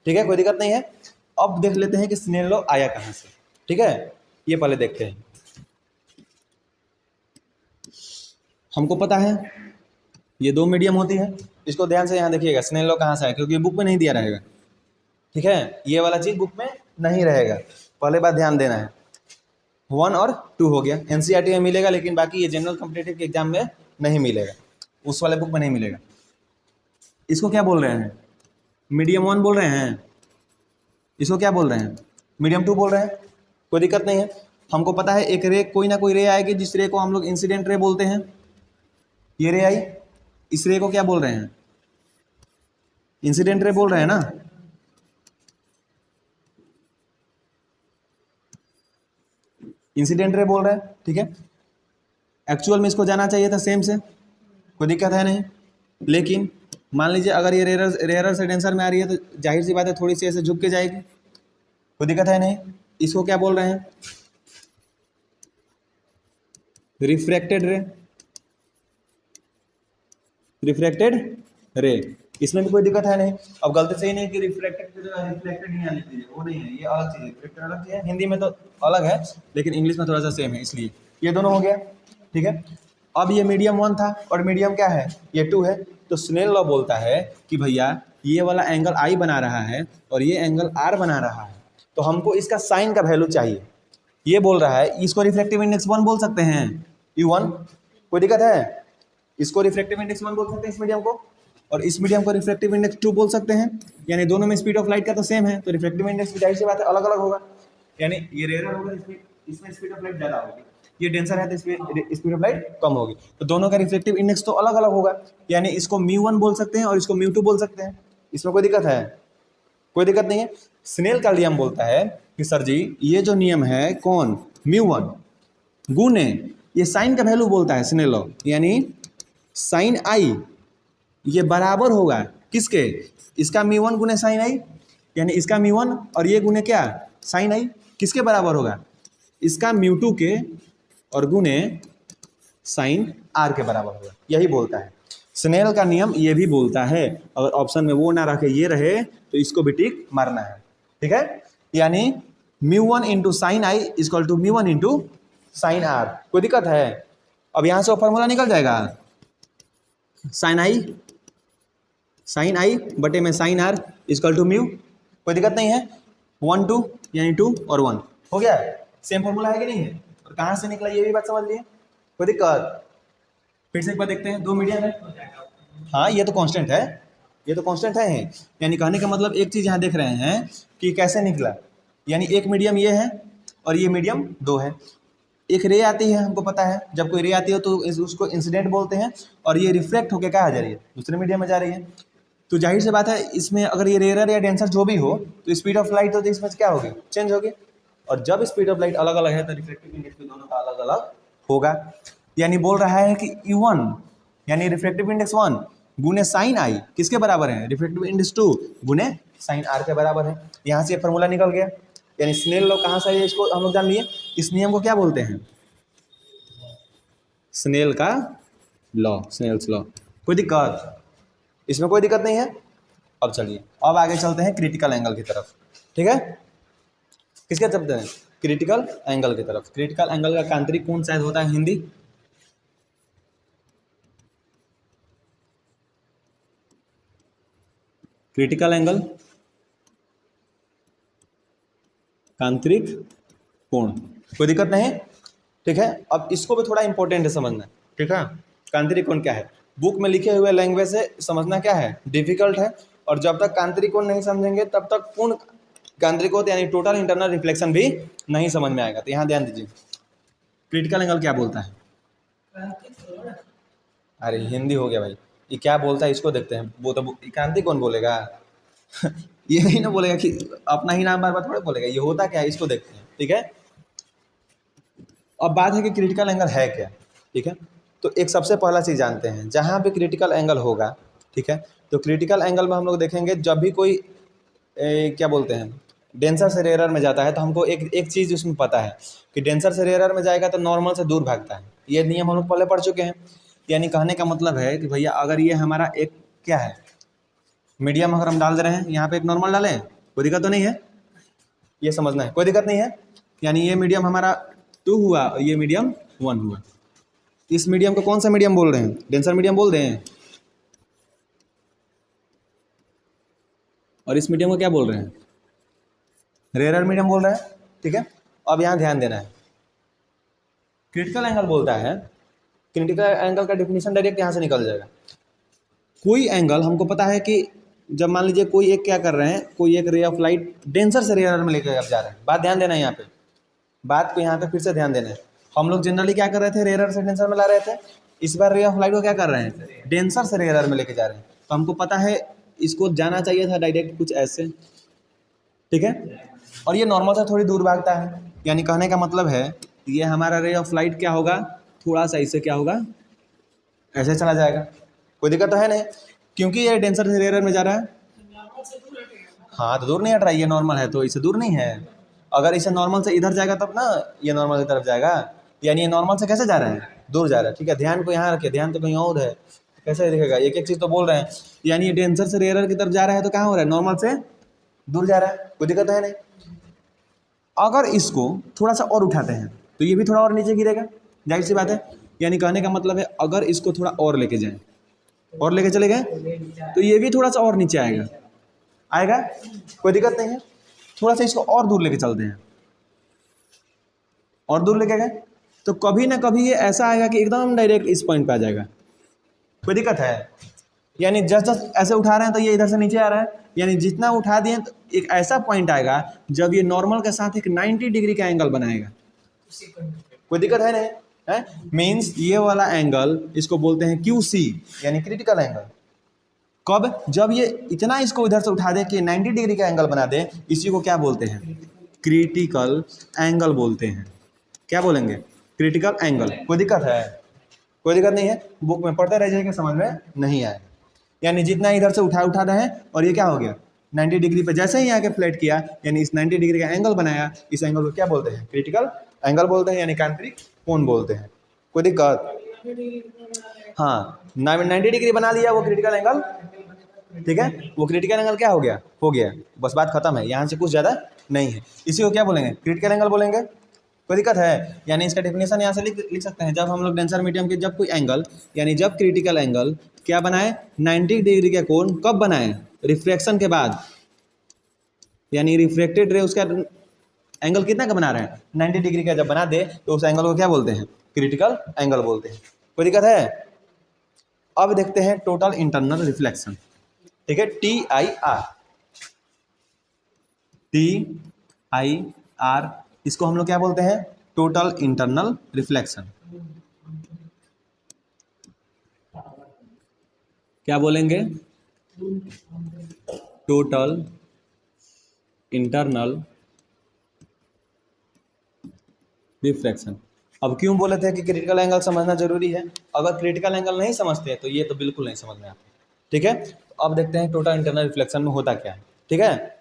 ठीक है, कोई दिक्कत नहीं है। अब देख लेते हैं कि स्नेल लॉ आया कहाँ से। ठीक है, ये पहले देखते हैं। हमको पता है ये दो मीडियम होती है। इसको ध्यान से यहाँ देखिएगा, स्नेल लॉ कहाँ से है, क्योंकि बुक में नहीं दिया रहेगा। ठीक है, ये वाला चीज़ बुक में नहीं रहेगा, पहले बात ध्यान देना है। 1 और 2 हो गया, एनसीईआरटी में मिलेगा, लेकिन बाकी ये जनरल कॉम्पिटिटिव के एग्जाम में नहीं मिलेगा, उस वाले बुक में नहीं मिलेगा। इसको क्या बोल रहे हैं? मीडियम 1 बोल रहे हैं। इसको क्या बोल रहे हैं? मीडियम 2 बोल रहे हैं। कोई दिक्कत नहीं है। हमको पता है एक रे, कोई ना कोई रे आएगी जिस रे को हम लोग इंसिडेंट रे बोलते हैं। ये रे आई, इस रे को क्या बोल रहे हैं? इंसिडेंट रे बोल रहे हैं ना। इंसिडेंट रे बोल रहे हैं। ठीक है, एक्चुअल में इसको जाना चाहिए था सेम से, कोई दिक्कत है नहीं। लेकिन मान लीजिए अगर ये रेयर से डेंसर में आ रही है तो जाहिर सी बात है थोड़ी सी ऐसे झुक के जाएगी, कोई दिक्कत है नहीं। इसको क्या बोल रहे हैं? रिफ्रैक्टेड रे, रिफ्रैक्टेड रे। इसमें भी कोई दिक्कत है नहीं। अब गलती से ही नहीं कि रिफ्रैक्टेड की जगह रिफ्लेक्टेड यहाँ लिख दीजिए, वो नहीं है, ये अलग चीज़ है। रिफ्रैक्टेड अलग चीज़ है, हिंदी में तो अलग है लेकिन इंग्लिश में थोड़ा सा सेम है, इसलिए ये दोनों हो गया। ठीक है, अब ये मीडियम 1 था और मीडियम क्या है? ये 2 है। तो स्नेल लॉ बोलता है कि भैया ये वाला एंगल आई बना रहा है और ये एंगल आर बना रहा है, तो हमको इसका साइन का वैल्यू चाहिए। ये बोल रहा है, इसको रिफ्रैक्टिव इंडेक्स 1 बोल सकते हैं, U1, कोई दिक्कत है? इसको रिफ्रैक्टिव इंडेक्स 1 बोल सकते हैं इस मीडियम को, और इस मीडियम को रिफ्रैक्टिव इंडेक्स 2 बोल सकते हैं। यानी दोनों में स्पीड ऑफ लाइट का तो सेम है, तो रिफ्रैक्टिव इंडेक्स की जाहिर सी बात है अलग अलग होगा। यानी ये रेयर होगा, इसमें स्पीड ऑफ लाइट ज़्यादा होगी, ये डेंसर है तो स्पीड ऑफ लाइट कम होगी, तो दोनों का रिफ्लेक्टिव इंडेक्स तो अलग अलग होगा। यानी इसको μ1 बोल सकते हैं और इसको μ2 बोल सकते हैं। इसमें कोई दिक्कत है? कोई दिक्कत नहीं है। स्नेल का नियम बोलता है कि सर जी ये जो नियम है कौन? μ1 गुने ये साइन का वैल्यू बोलता है स्नेल लॉ, यानी साइन आई ये बराबर होगा किसके? इसका μ1 गुने साइन आई, यानी इसका μ1 और ये गुने क्या? साइन आई, किसके बराबर होगा? इसका μ2 के और गुने साइन आर के बराबर होगा। यही बोलता है स्नेल का नियम, ये भी बोलता है। अगर ऑप्शन में वो ना रखे ये रहे तो इसको भी टिक मारना है। ठीक है, यानी μ1 into sine i is equal to μ1 into sine r. कोई दिक्कत है? अब यहाँ से वो फॉर्मूला निकल जाएगा, साइन आई बटे में sine r equal to mu. कोई दिक्कत नहीं है। 1 2 यानी 2 और 1 हो गया। सेम फॉर्मूला है कि नहीं है? और कहाँ से निकला ये भी बात समझ लिए। कोई दिक्कत? फिर से एक बार देखते हैं, दो मीडियम है, हाँ ये तो कांस्टेंट है, ये तो कांस्टेंट है। यानी कहने का मतलब एक चीज़ यहाँ देख रहे हैं कि कैसे निकला। यानी एक मीडियम ये है और ये मीडियम 2 है। एक रे आती है, हमको पता है जब कोई रे आती है तो उसको इंसिडेंट बोलते हैं, और ये रिफ्लेक्ट होकर क्या आ जा रही है? दूसरे मीडियम में जा रही है। तो जाहिर सी बात है इसमें अगर ये रेयर या डेंसर जो भी हो तो स्पीड ऑफ लाइट तो इसमें क्या होगी? चेंज होगी। और जब स्पीड ऑफ लाइट अलग अलग है तो रिफ्लेक्टिव इंडेक्स भी दोनों का अलग अलग होगा। यानी बोल रहा है कि U1 यानी रिफ्लेक्टिव इंडेक्स 1 गुने साइन आई किसके बराबर है? रिफ्लेक्टिव इंडेक्स 2 गुने साइन आर के बराबर है। यहाँ से फॉर्मूला निकल गया। यानी स्नेल लॉ कहाँ से है इसको हम लोग जान लिए। इस नियम को क्या बोलते हैं? स्नेल का लॉ, स्नेल्स लॉ। कोई दिक्कत? इसमें कोई दिक्कत नहीं है। अब चलिए अब आगे चलते हैं क्रिटिकल एंगल की तरफ। ठीक है, किसके चलते हैं? क्रिटिकल एंगल की तरफ। क्रिटिकल एंगल का कांतरिक कोण शायद होता है हिंदी, क्रिटिकल एंगल कांतरिक कोण। कोई दिक्कत नहीं। ठीक है, अब इसको भी थोड़ा इंपॉर्टेंट है समझना। ठीक है, कांतरिक कोण क्या है? बुक में लिखे हुए लैंग्वेज से समझना क्या है? डिफिकल्ट है। और जब तक कांतरिक कोण नहीं समझेंगे तब तक पूर्ण कांतरिक कोण यानी टोटल इंटरनल रिफ्लेक्शन भी नहीं समझ में आएगा। तो यहाँ ध्यान दीजिए, क्रिटिकल एंगल क्या बोलता है? अरे हिंदी हो गया भाई, ये क्या बोलता है इसको देखते हैं। वो तो क्रांति कौन बोलेगा ये नहीं ना बोलेगा कि अपना ही नाम बार बार थोड़ा बोलेगा। ये होता क्या है इसको देखते हैं। ठीक है, अब बात है कि क्रिटिकल एंगल है क्या। ठीक है, तो एक सबसे पहला चीज़ जानते हैं, जहाँ भी क्रिटिकल एंगल होगा, ठीक है, तो क्रिटिकल एंगल में हम लोग देखेंगे जब भी कोई क्या बोलते हैं डेंसर से रेयरर में जाता है तो हमको एक चीज़ उसमें पता है कि डेंसर से रेयरर में जाएगा तो नॉर्मल से दूर भागता है। ये नियम हम लोग पहले पढ़ चुके हैं। यानी कहने का मतलब है कि भैया अगर ये हमारा एक क्या है मीडियम अगर हम डाल दे रहे हैं, यहाँ पे एक नॉर्मल डालें, कोई दिक्कत तो नहीं है, ये समझना है, कोई दिक्कत नहीं है। यानी ये मीडियम हमारा 2 हुआ और ये मीडियम 1 हुआ। इस मीडियम को कौन सा मीडियम बोल रहे हैं? डेंसर मीडियम बोल रहे हैं। और इस मीडियम को क्या बोल रहे हैं? रेयरर मीडियम बोल रहे हैं। ठीक है, अब यहाँ ध्यान देना है, क्रिटिकल एंगल बोलता है, क्रिटिकल एंगल का डेफिनेशन डायरेक्ट यहाँ से निकल जाएगा। कोई एंगल हमको पता है कि जब मान लीजिए कोई एक क्या कर रहे हैं, कोई एक रे ऑफ लाइट डेंसर से रेयरर में लेकर जा रहे हैं। बात ध्यान देना है यहाँ पे, बात को यहाँ पे फिर से ध्यान देना है। हम लोग जनरली क्या कर रहे थे? रेयरर से डेंसर में ला रहे थे। इस बार रे ऑफ लाइट को क्या कर रहे हैं? डेंसर से रेयरर में लेके जा रहे हैं। तो हमको पता है इसको जाना चाहिए था डायरेक्ट कुछ ऐसे। ठीक है, और ये नॉर्मल से थोड़ी दूर भागता है। यानी कहने का मतलब है ये हमारा रे ऑफ लाइट क्या होगा? थोड़ा सा इससे क्या होगा, ऐसे चला जाएगा, कोई दिक्कत तो है नहीं, क्योंकि ये डेंसर से रेयर में जा रहा है। हाँ तो दूर नहीं हट रहा है, ये नॉर्मल है तो इससे दूर नहीं है। अगर इसे नॉर्मल से इधर जाएगा तब ना ये नॉर्मल की तरफ जाएगा, यानी ये नॉर्मल से कैसे जा रहा है, दूर जा रहा है। ठीक है, ध्यान को यहाँ रखिए, ध्यान तो कहीं और है, कैसे दिखेगा, एक एक चीज़ तो बोल रहे हैं। यानी ये डेंसर से रेयर की तरफ जा रहा है तो कहाँ हो रहा है, नॉर्मल से दूर जा रहा है, कोई दिक्कत है नहीं। अगर इसको थोड़ा सा और उठाते हैं तो ये भी थोड़ा और नीचे गिरेगा, जाहिर सी बात है। यानी कहने का मतलब है अगर इसको थोड़ा और लेके जाएं और लेके चले गए तो ये भी थोड़ा सा और नीचे आएगा, आएगा, कोई दिक्कत नहीं है। थोड़ा सा इसको और दूर लेके चलते हैं, और दूर लेके गए तो कभी ना कभी ये ऐसा आएगा कि एकदम डायरेक्ट इस पॉइंट पे आ जाएगा, कोई दिक्कत है। यानी जस्ट जस्ट ऐसे उठा रहे हैं तो ये इधर से नीचे आ रहा है, यानी जितना उठा दिए तो एक ऐसा पॉइंट आएगा जब ये नॉर्मल के साथ एक 90 डिग्री का एंगल बनाएगा, कोई दिक्कत है नहीं है। मीन्स ये वाला एंगल इसको बोलते हैं QC, यानी क्रिटिकल एंगल। कब, जब ये इतना इसको इधर से उठा दे कि 90 डिग्री का एंगल बना दे, इसी को क्या बोलते हैं, क्रिटिकल एंगल बोलते हैं। क्या बोलेंगे, क्रिटिकल एंगल। कोई दिक्कत है, कोई दिक्कत नहीं है, बुक में पढ़ते रह जाएंगे, समझ में नहीं आएगा। यानी जितना इधर से उठा रहे हैं और ये क्या हो गया 90 डिग्री पे जैसे ही आके फ्लैट किया, यानी इस 90 डिग्री का एंगल बनाया, इस एंगल को क्या बोलते हैं, क्रिटिकल एंगल बोलते हैं, यानी कांतरिक कोण बोलते हैं। कोई दिक्कत, हाँ 90 डिग्री बना लिया वो क्रिटिकल एंगल, ठीक है, वो क्रिटिकल एंगल क्या हो गया, बस बात खत्म है, यहाँ से कुछ ज़्यादा नहीं है। इसी को क्या बोलेंगे, क्रिटिकल एंगल बोलेंगे। कोई दिक्कत है, यानी इसका डेफिनेशन यहाँ से लिख सकते हैं, जब हम लोग डेंसर मीडियम के जब कोई एंगल, यानी जब क्रिटिकल एंगल क्या बनाए, 90 डिग्री का कोण कब बनाए, रिफ्रैक्शन के बाद। यानी रिफ्रैक्टेड रे उसका एंगल कितना का बना रहे हैं, 90 डिग्री का जब बना दे तो उस एंगल को क्या बोलते हैं, क्रिटिकल एंगल बोलते हैं। कोई दिक्कत है। अब देखते हैं टोटल इंटरनल रिफ्लेक्शन, ठीक है, TIR, इसको हम लोग क्या बोलते हैं, टोटल इंटरनल रिफ्लेक्शन। क्या बोलेंगे, टोटल इंटरनल रिफ्लेक्शन। अब क्यों बोले थे कि क्रिटिकल एंगल समझना जरूरी है, अगर क्रिटिकल एंगल नहीं समझते तो ये तो बिल्कुल नहीं समझ में आता, ठीक है। तो अब देखते हैं टोटल इंटरनल रिफ्लेक्शन में होता क्या है, ठीक है।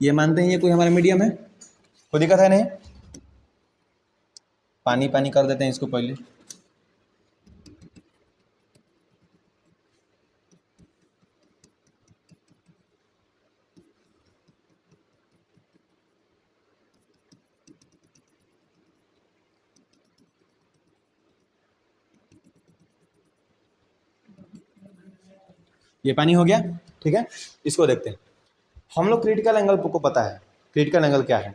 ये मानते हैं ये कोई हमारा मीडियम है, कोई दिक्कत है नहीं, पानी पानी कर देते हैं इसको पहले। ये पानी हो गया, ठीक है। इसको देखते हैं हम लोग, क्रिटिकल एंगल को पता है, क्रिटिकल एंगल क्या है।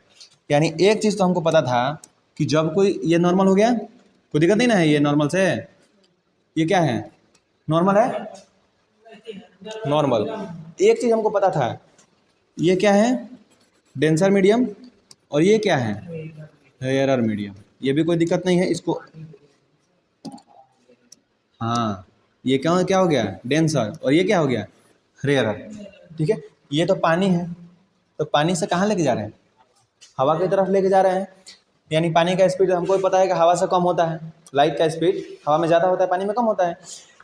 यानी एक चीज़ तो हमको पता था कि जब कोई, ये नॉर्मल हो गया, कोई दिक्कत नहीं ना है, ये नॉर्मल से, ये क्या है, नॉर्मल है, नॉर्मल। एक चीज़ हमको पता था, ये क्या है, डेंसर मीडियम, और ये क्या है, रेयरर मीडियम। ये भी कोई दिक्कत नहीं है इसको, हाँ ये क्या हो गया, डेंसर, और ये क्या हो गया, रेयरर, ठीक है। ये तो पानी है, तो पानी से कहाँ लेके जा रहे हैं, हवा की तरफ लेके जा रहे हैं। यानी पानी का स्पीड हमको पता है कि हवा से कम होता है, लाइट का स्पीड हवा में ज़्यादा होता है, पानी में कम होता है।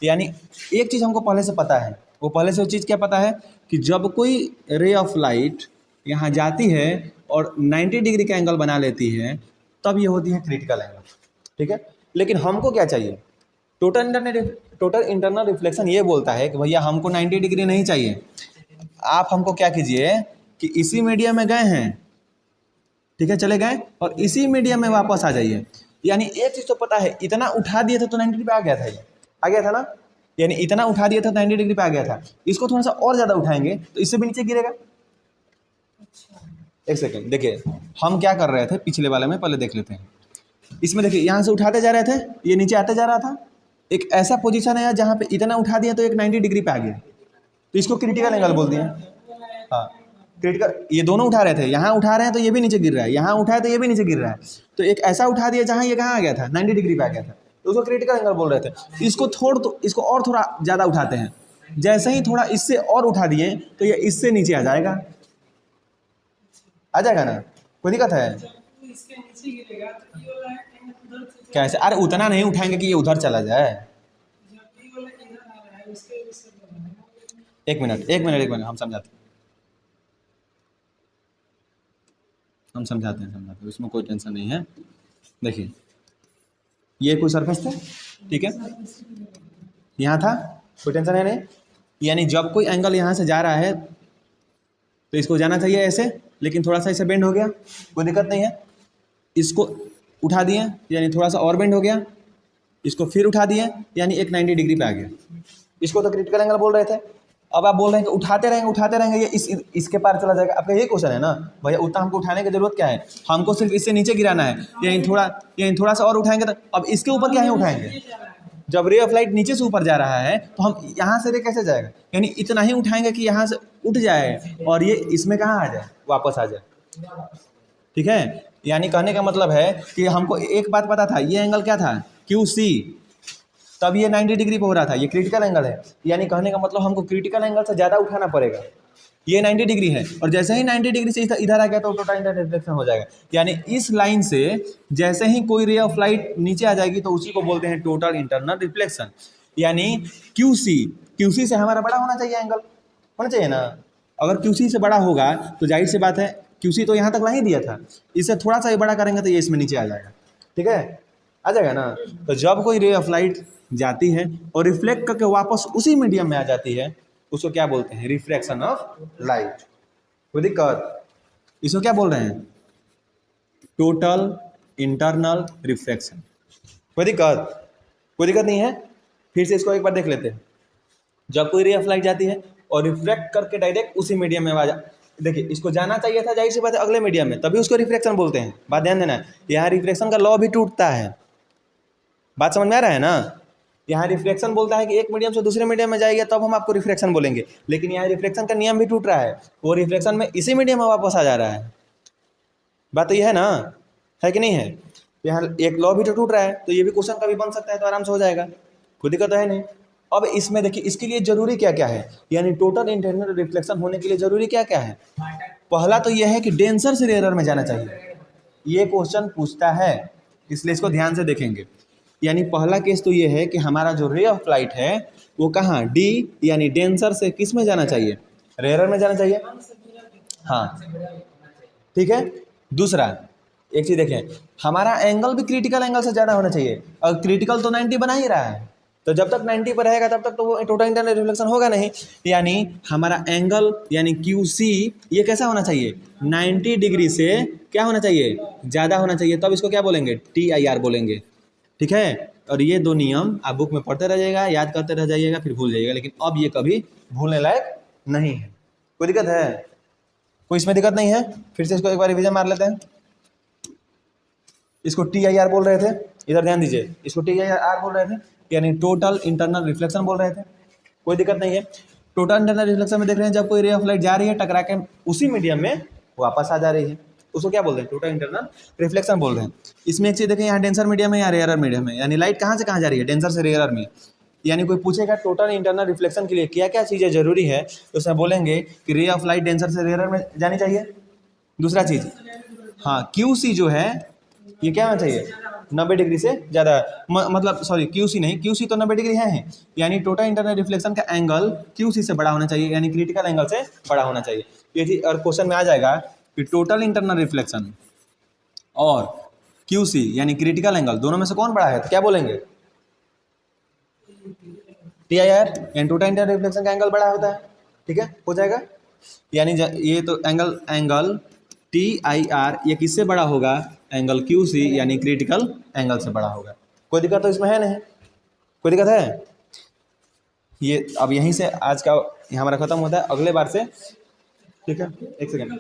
यानी एक चीज़ हमको पहले से पता है, वो पहले से वो चीज़ क्या पता है कि जब कोई रे ऑफ लाइट यहाँ जाती है और 90 डिग्री का एंगल बना लेती है, तब ये होती है क्रिटिकल एंगल, ठीक है। लेकिन हमको क्या चाहिए, टोटल इंटरनल रिफ्लेक्शन ये बोलता है कि भैया हमको 90 डिग्री नहीं चाहिए, आप हमको क्या कीजिए कि इसी मीडियम में गए हैं, ठीक है, चले गए और इसी मीडियम में वापस आ जाइए। यानी एक चीज़ तो पता है, इतना उठा दिए थे तो 90 डिग्री पे आ गया था, ये आ गया था ना, यानी इतना उठा दिया था 90 डिग्री पे आ गया था। इसको थोड़ा सा और ज़्यादा उठाएंगे तो इससे भी नीचे गिरेगा। एक सेकेंड देखिए, हम क्या कर रहे थे पिछले वाले में, पहले देख लेते हैं। इसमें देखिए यहाँ से उठाते जा रहे थे, ये नीचे आते जा रहा था, एक ऐसा पोजीशन है जहाँ पे इतना उठा दिया तो एक 90 डिग्री पे आ गया, तो इसको क्रिटिकल एंगल बोल दिया। हाँ क्रिटिकल, ये दोनों उठा रहे थे, यहाँ उठा रहे हैं तो ये भी नीचे गिर रहा है, यहाँ उठाए तो ये भी नीचे गिर रहा है, तो एक ऐसा उठा दिया जहाँ ये कहाँ आ गया था, 90 डिग्री पे आ गया था, तो उसको क्रिटिकल एंगल बोल रहे थे। इसको और थोड़ा ज़्यादा उठाते हैं, जैसे ही थोड़ा इससे और उठा दिए तो ये इससे नीचे आ जाएगा, आ जाएगा ना, कोई दिक्कत है। कैसे? अरे उतना नहीं उठाएंगे कि ये उधर चला जाए। एक मिनट एक मिनट एक मिनट, हम समझाते हैं, इसमें कोई टेंशन नहीं है। देखिए ये कोई सरफेस था, ठीक है, यहाँ था, कोई टेंशन है नहीं। यानी जब कोई एंगल यहाँ से जा रहा है तो इसको जाना चाहिए ऐसे, लेकिन थोड़ा सा इसे बेंड हो गया, कोई दिक्कत नहीं है। इसको उठा दिए यानी थोड़ा सा और बेंड हो गया, इसको फिर उठा दिए यानी एक 90 डिग्री पे आ गया। इसको तो क्रिटिकल एंगल बोल रहे थे। अब आप बोल रहे हैं कि उठाते रहेंगे ये इसके पार चला जाएगा। आपका यही क्वेश्चन है ना भैया, उतना हमको उठाने की जरूरत क्या है, हमको सिर्फ इससे नीचे गिराना है। यही थोड़ा सा और उठाएंगे तो अब इसके ऊपर क्या है उठाएंगे। जब रे ऑफ लाइट नीचे से ऊपर जा रहा है तो हम यहाँ से रे कैसे जाएगा, यानी इतना ही उठाएंगे कि यहाँ से उठ जाए और ये इसमें कहाँ आ जाए, वापस आ जाए। ठीक है, यानी कहने का मतलब है कि हमको एक बात पता था, ये एंगल क्या था, QC, तब ये 90 डिग्री पे हो रहा था, ये क्रिटिकल एंगल है। यानी कहने का मतलब हमको क्रिटिकल एंगल से ज़्यादा उठाना पड़ेगा। ये 90 डिग्री है और जैसे ही 90 डिग्री से इधर आ गया तो टोटल इंटरनल रिफ्लेक्शन हो जाएगा। यानी इस लाइन से जैसे ही कोई रे ऑफ लाइट नीचे आ जाएगी तो उसी को बोलते हैं टोटल इंटरनल रिफ्लेक्शन। यानी QC से हमारा बड़ा होना चाहिए, एंगल होना चाहिए ना। अगर QC से बड़ा होगा तो जाहिर सी बात है, QC तो यहाँ तक नहीं दिया था, इससे थोड़ा सा ही बड़ा करेंगे तो ये इसमें नीचे आ जाएगा। ठीक है, आ जाएगा ना। तो जब कोई रे ऑफ लाइट जाती है और रिफ्लेक्ट करके वापस उसी मीडियम में आ जाती है, उसको क्या बोलते हैं, रिफ्रैक्शन ऑफ लाइट। कोई दिक्कत? इसको क्या बोल रहे हैं, टोटल इंटरनल रिफ्रैक्शन। कोई दिक्कत? कोई दिक्कत नहीं है। फिर से इसको एक बार देख लेते हैं। जब कोई रे ऑफ लाइट जाती है और रिफ्लेक्ट करके डायरेक्ट उसी मीडियम में आ जा, देखिए इसको जाना चाहिए था जाहिर सी बात है अगले मीडियम में, तभी उसको रिफ्रैक्शन बोलते हैं। बात ध्यान देना, यहाँ रिफ्रैक्शन का लॉ भी टूटता है। बात समझ में आ रहा है ना। यहाँ रिफ्लेक्शन बोलता है कि एक मीडियम से दूसरे मीडियम में जाएगा तब हम आपको रिफ्लेक्शन बोलेंगे, लेकिन यहाँ रिफ्लेक्शन का नियम भी टूट रहा है, वो रिफ्लेक्शन में इसी मीडियम में वापस आ जा रहा है। बात तो ये है ना, है कि नहीं है। यहाँ एक लॉ भी तो टूट रहा है, तो ये भी क्वेश्चन का भी बन सकता है, तो आराम से हो जाएगा, कोई दिक्कत तो है नहीं। अब इसमें देखिए इसके लिए जरूरी क्या क्या है, यानी टोटल इंटरनल रिफ्लेक्शन होने के लिए जरूरी क्या क्या है। पहला तो यह है कि डेंसर से रेयर में जाना चाहिए, ये क्वेश्चन पूछता है, इसलिए इसको ध्यान से देखेंगे। यानी पहला केस तो ये है कि हमारा जो रे ऑफ लाइट है वो कहाँ, D यानी डेंसर से किस में जाना चाहिए, रेयर में जाना चाहिए। हाँ ठीक है। दूसरा एक चीज़ देखें, हमारा एंगल भी क्रिटिकल एंगल से ज़्यादा होना चाहिए। अगर क्रिटिकल तो 90 बना ही रहा है, तो जब तक 90 पर रहेगा तब तक तो वो टोटल इंटरनल रिफ्लेक्शन होगा नहीं। यानी हमारा एंगल यानी QC ये कैसा होना चाहिए, 90 डिग्री से क्या होना चाहिए, ज़्यादा होना चाहिए, तब इसको क्या बोलेंगे, TIR बोलेंगे। ठीक है, और ये दो नियम आप बुक में पढ़ते रह जाइएगा, याद करते रह जाइएगा, फिर भूल जाइएगा, लेकिन अब ये कभी भूलने लायक नहीं है। कोई दिक्कत है? कोई इसमें दिक्कत नहीं है। फिर से इसको एक बार रिवीजन मार लेते हैं। इसको TIR बोल रहे थे, इधर ध्यान दीजिए, इसको TIR बोल रहे थे, यानी टोटल इंटरनल रिफ्लेक्शन बोल रहे थे। कोई दिक्कत नहीं है। टोटल इंटरनल रिफ्लेक्शन में देख रहे हैं जब कोई रे ऑफ लाइट जा रही है टकरा के उसी मीडियम में वापस आ जा रही है, उसको क्या बोलते हैं, टोटल इंटरनल रिफ्लेक्शन बोल रहे हैं। इसमें एक चीज़ देखें, यहाँ डेंसर मीडियम है या रेयर मीडियम है, यानी लाइट कहाँ से कहाँ जा रही है, डेंसर से रेयर में। यानी कोई पूछेगा टोटल इंटरनल रिफ्लेक्शन के लिए क्या क्या चीज़ें जरूरी है, तो उसमें बोलेंगे कि रे ऑफ लाइट डेंसर से रेयर में जानी चाहिए। दूसरा चीज़, हाँ QC जो है ये क्या होना चाहिए, 90 डिग्री से ज़्यादा, मतलब सॉरी QC नहीं, QC तो 90 डिग्री है, यानी टोटल इंटरनल रिफ्लेक्शन का एंगल QC से बड़ा होना चाहिए, यानी क्रिटिकल एंगल से बड़ा होना चाहिए। ये चीज़ और क्वेश्चन में आ जाएगा कि टोटल इंटरनल रिफ्लेक्शन और QC यानी क्रिटिकल एंगल दोनों में से कौन बड़ा है, तो क्या बोलेंगे, TIR यानी टोटल इंटरनल रिफ्लेक्शन का एंगल बड़ा होता है। ठीक है, हो जाएगा। यानी ये तो एंगल TIR ये किससे बड़ा होगा, एंगल QC यानी क्रिटिकल एंगल से बड़ा होगा। कोई दिक्कत तो इसमें है नहीं, कोई दिक्कत है। ये अब यहीं से आज का हमारा खत्म होता है, अगले बार से, ठीक है एक सेकेंड,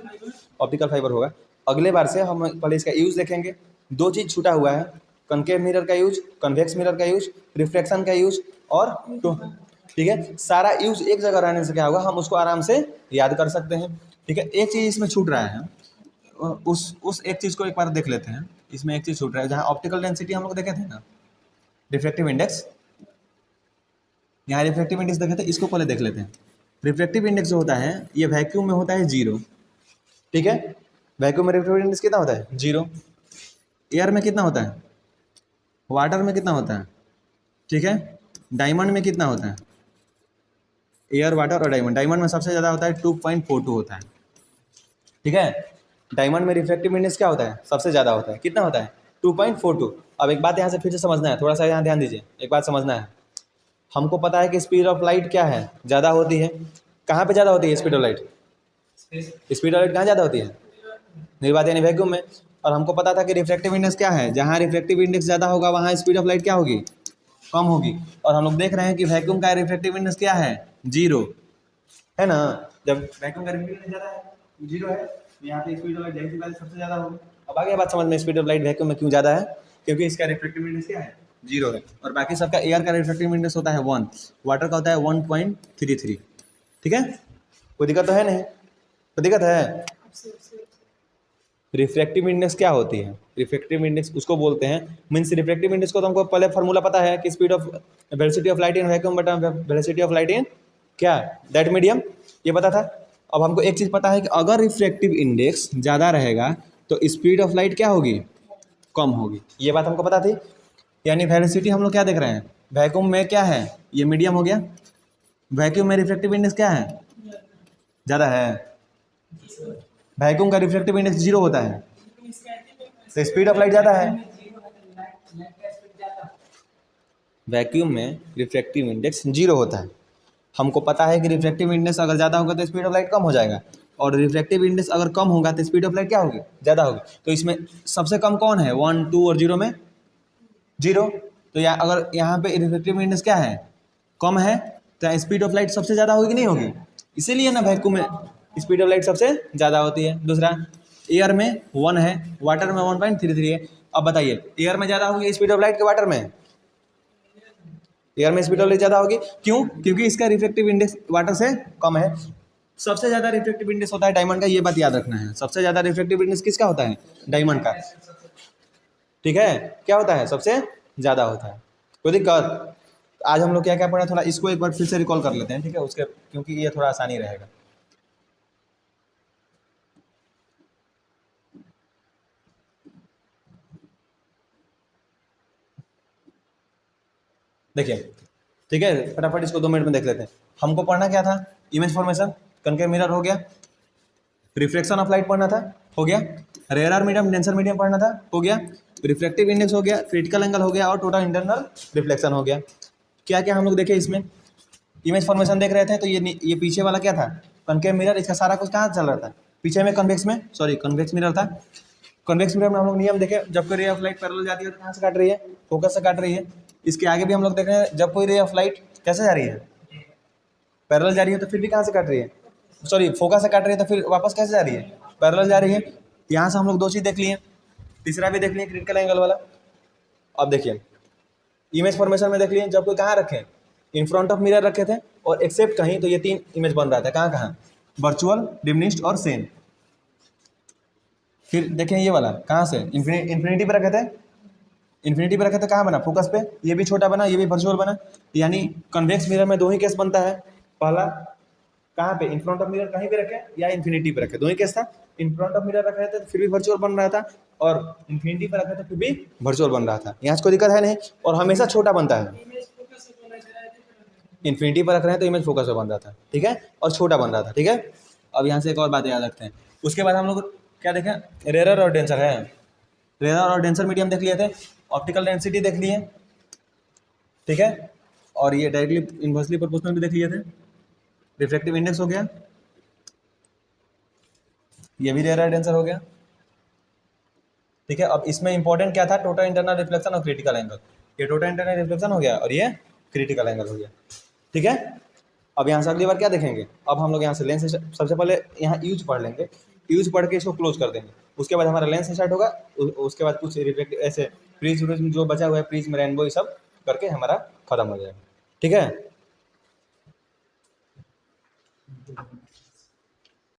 ऑप्टिकल फाइबर होगा, अगले बार से हम पहले इसका यूज़ देखेंगे। दो चीज़ छूटा हुआ है, कनकेव मिरर का यूज, कन्वेक्स मिरर का यूज, रिफ्रैक्शन का यूज और ठीक है, सारा यूज एक जगह रहने से क्या होगा, हम उसको आराम से याद कर सकते हैं। ठीक है, एक चीज़ इसमें छूट रहा है, उस एक चीज़ को एक बार देख लेते हैं। इसमें एक चीज़ छूट रहा है, जहाँ ऑप्टिकल डेंसिटी हम लोग देखे थे ना, रिफ्रैक्टिव इंडेक्स, यहाँ रिफ्रैक्टिव इंडेक्स देखे थे, इसको पहले देख लेते हैं। रिफ्रैक्टिव इंडेक्स जो होता है ये वैक्यूम में होता है 0। ठीक है, वैक्यूम में रिफ्रैक्टिव इंडेक्स कितना होता है, 0। एयर में कितना होता है, वाटर में कितना होता है, ठीक है। डायमंड में कितना होता है, एयर, वाटर और डायमंड, डायमंड में सबसे ज़्यादा होता है 2.42 होता है, ठीक है। डायमंड में रिफ्रैक्टिव इंडेक्स क्या होता है, सबसे ज़्यादा होता है, कितना होता है 2.42। अब एक बात यहाँ से फिर से समझना है, थोड़ा सा यहाँ ध्यान दीजिए, एक बात समझना है। हमको पता है कि स्पीड ऑफ लाइट क्या है, ज़्यादा होती है। कहाँ पे ज़्यादा होती है speed of light, speed of light कहाँ ज़्यादा होती है, निर्वात यानी वैक्यूम में। और हमको पता था कि रिफ्रैक्टिव इंडेक्स क्या है, जहाँ रिफ्रैक्टिव इंडेक्स ज़्यादा होगा वहाँ स्पीड ऑफ लाइट क्या होगी, कम होगी। और हम लोग देख रहे हैं कि वैक्यूम का रिफ्रैक्टिव इंडेक्स क्या है, 0 है ना। जब वैक्यूम का रिफ्रैक्टिव इंडेक्स ज़्यादा है, 0 है, तो यहाँ पे स्पीड ऑफ लाइट जाहिर सी बात है सबसे ज़्यादा होगी। अब आगे बात समझ में, स्पीड ऑफ लाइट वैक्यूम में क्यों ज़्यादा है, क्योंकि इसका रिफ्रैक्टिव इंडेक्स क्या है, 0 है। और बाकी सबका एयर का रिफ्रैक्टिव इंडेक्स होता है 1, वाटर का होता है 1.33, ठीक है। कोई दिक्कत तो है नहीं, कोई दिक्कत है। रिफ्रैक्टिव इंडेक्स क्या होती है, रिफ्रैक्टिव इंडेक्स उसको बोलते हैं, मीन्स रिफ्रैक्टिव इंडेक्स को तो हमको पहले फार्मूला पता है कि speed of velocity of light in vacuum बटा वेलोसिटी ऑफ लाइट इन क्या, दैट मीडियम, ये पता था। अब हमको एक चीज़ पता है कि अगर रिफ्रैक्टिव इंडेक्स ज़्यादा रहेगा तो स्पीड ऑफ लाइट क्या होगी, कम होगी, ये बात हमको पता थी। यानी वेलोसिटी हम लोग क्या देख रहे हैं, वैक्यूम में क्या है, ये मीडियम हो गया, वैक्यूम में रिफ्रैक्टिव इंडेक्स क्या है, ज़्यादा है। वैक्यूम का रिफ्रैक्टिव इंडेक्स 0 होता है, तो स्पीड ऑफ लाइट ज़्यादा है। वैक्यूम में रिफ्रैक्टिव इंडेक्स 0 होता है। हमको पता है कि रिफ्रैक्टिव इंडेक्स अगर ज़्यादा होगा तो स्पीड ऑफ लाइट कम हो जाएगा, और रिफ्रैक्टिव इंडेक्स अगर कम होगा तो स्पीड ऑफ लाइट क्या होगी, ज़्यादा होगी। तो इसमें सबसे कम कौन है, 1, 2 और 0 में 0। तो अगर यहाँ पे रिफ्रैक्टिव इंडेक्स क्या है, कम है, तो स्पीड ऑफ लाइट सबसे ज़्यादा होगी कि नहीं होगी, इसीलिए ना वैक्यूम में स्पीड ऑफ लाइट सबसे ज़्यादा होती है। दूसरा, एयर में 1 है, वाटर में 1.33 है। अब बताइए, एयर में ज़्यादा होगी स्पीड ऑफ लाइट के वाटर में, एयर में स्पीड ऑफ लाइट ज़्यादा होगी, क्यों, क्योंकि इसका रिफ्रैक्टिव इंडेक्स वाटर से कम है। सबसे ज़्यादा रिफ्रैक्टिव इंडेक्स होता है डायमंड का, ये बात याद रखना है, सबसे ज़्यादा रिफ्रैक्टिव इंडेक्स किसका होता है, डायमंड का, ठीक है। क्या होता है, सबसे ज़्यादा होता है। कोई दिक्कत। आज हम लोग क्या क्या पढ़ा, थोड़ा इसको एक बार फिर से रिकॉल कर लेते हैं, ठीक है, उसके क्योंकि ये थोड़ा आसानी रहेगा। देखिए, ठीक है, फटाफट इसको 2 मिनट में देख लेते हैं। हमको पढ़ना क्या था, इमेज फॉर्मेशन, कनकेव मिरर हो गया, रिफ्लेक्शन ऑफ लाइट पढ़ना था, हो गया, रेयर मीडियम डेंसर मीडियम पढ़ना था, हो गया, रिफ्लेक्टिव इंडेक्स हो गया, क्रिटिकल एंगल हो गया, और टोटल इंटरनल रिफ्लेक्शन हो गया। क्या क्या हम लोग देखे इसमें, इमेज फॉर्मेशन देख रहे थे, तो ये पीछे वाला क्या था, कनकेव मिरर, इसका सारा कुछ कहाँ चल रहा था, पीछे में कन्वेक्स में, सॉरी कन्वेक्स मिरर था। कन्वेक्स मिरर में हम लोग नियम देखे, जब कोई रे ऑफ लाइट पैरेलल जाती है तो कहाँ से काट रही है, फोकस से काट रही है। इसके आगे भी हम लोग देख रहे हैं, जब कोई रे ऑफ लाइट कैसे जा रही है, पैरेलल जा रही है, तो फिर भी कहाँ से काट रही है, सॉरी फोकस से काट रही है, तो फिर वापस कैसे जा रही है, पैरेलल जा रही है। यहाँ से हम लोग 2 चीज़ देख लिए, तीसरा भी देख लिए, क्रिटिकल एंगल वाला। अब देखिए, इमेज फॉर्मेशन में देख लिए, जब कोई कहाँ रखे, इन फ्रंट ऑफ मिरर रखे थे, और एक्सेप्ट कहीं, तो ये 3 इमेज बन रहा था, कहाँ कहाँ, वर्चुअल, डिमिनिश्ड और सेम। फिर देखें ये वाला कहाँ से, इन्फिनिटी पे रखे थे, इन्फिनिटी पे रखे थे, कहाँ बना, फोकस पे, ये भी छोटा बना, ये भी वर्चुअल बना। यानी कन्वेक्स मिरर में 2 ही केस बनता है, पहला कहाँ पे, इन फ्रंट ऑफ मिरर कहीं पे रखे या इन्फिनिटी पे रखे, 2 ही केस था। इन फ्रंट ऑफ मिरर रखे थे तो फिर भी वर्चुअल बन रहा था, और इन्फिनिटी पे रखे थे फिर भी वर्चुअल बन रहा था। यहाँ से कोई दिक्कत है नहीं, और हमेशा छोटा बनता है। इन्फिनिटी पर रख रहे हैं तो इमेज फोकस पे बन रहा था, ठीक है, और छोटा बन रहा था, ठीक है। अब यहाँ से एक और बात याद रखते हैं, उसके बाद हम लोग क्या देखें, रेयर और डेंसर है, रेयर और डेंसर मीडियम देख लिए थे, ऑप्टिकल डेंसिटी देख लिए, ठीक है, और ये डायरेक्टली इन्वर्सली प्रोपोर्शनल भी देख लिए थे, रिफ्रैक्टिव इंडेक्स हो गया, ये भी रेयर और डेंसर हो गया, ठीक है। अब इसमें इंपॉर्टेंट क्या था, टोटल इंटरनल रिफ्लेक्शन और क्रिटिकल एंगल, ये टोटल इंटरनल रिफ्लेक्शन हो गया और ये क्रिटिकल एंगल हो गया, ठीक है। अब यहाँ से अगली बार क्या देखेंगे, अब हम लोग यहाँ से लेंस, सबसे पहले यहाँ यूज पढ़ लेंगे, यूज पढ़ के इसको क्लोज कर देंगे, उसके बाद हमारा लेंस स्टार्ट होगा, उसके बाद कुछ रिफ्लेक्टिव ऐसे प्रिज्म जो बचा हुआ है, प्रिज्म, रेनबो, ये सब करके हमारा खत्म हो जाएगा, ठीक है।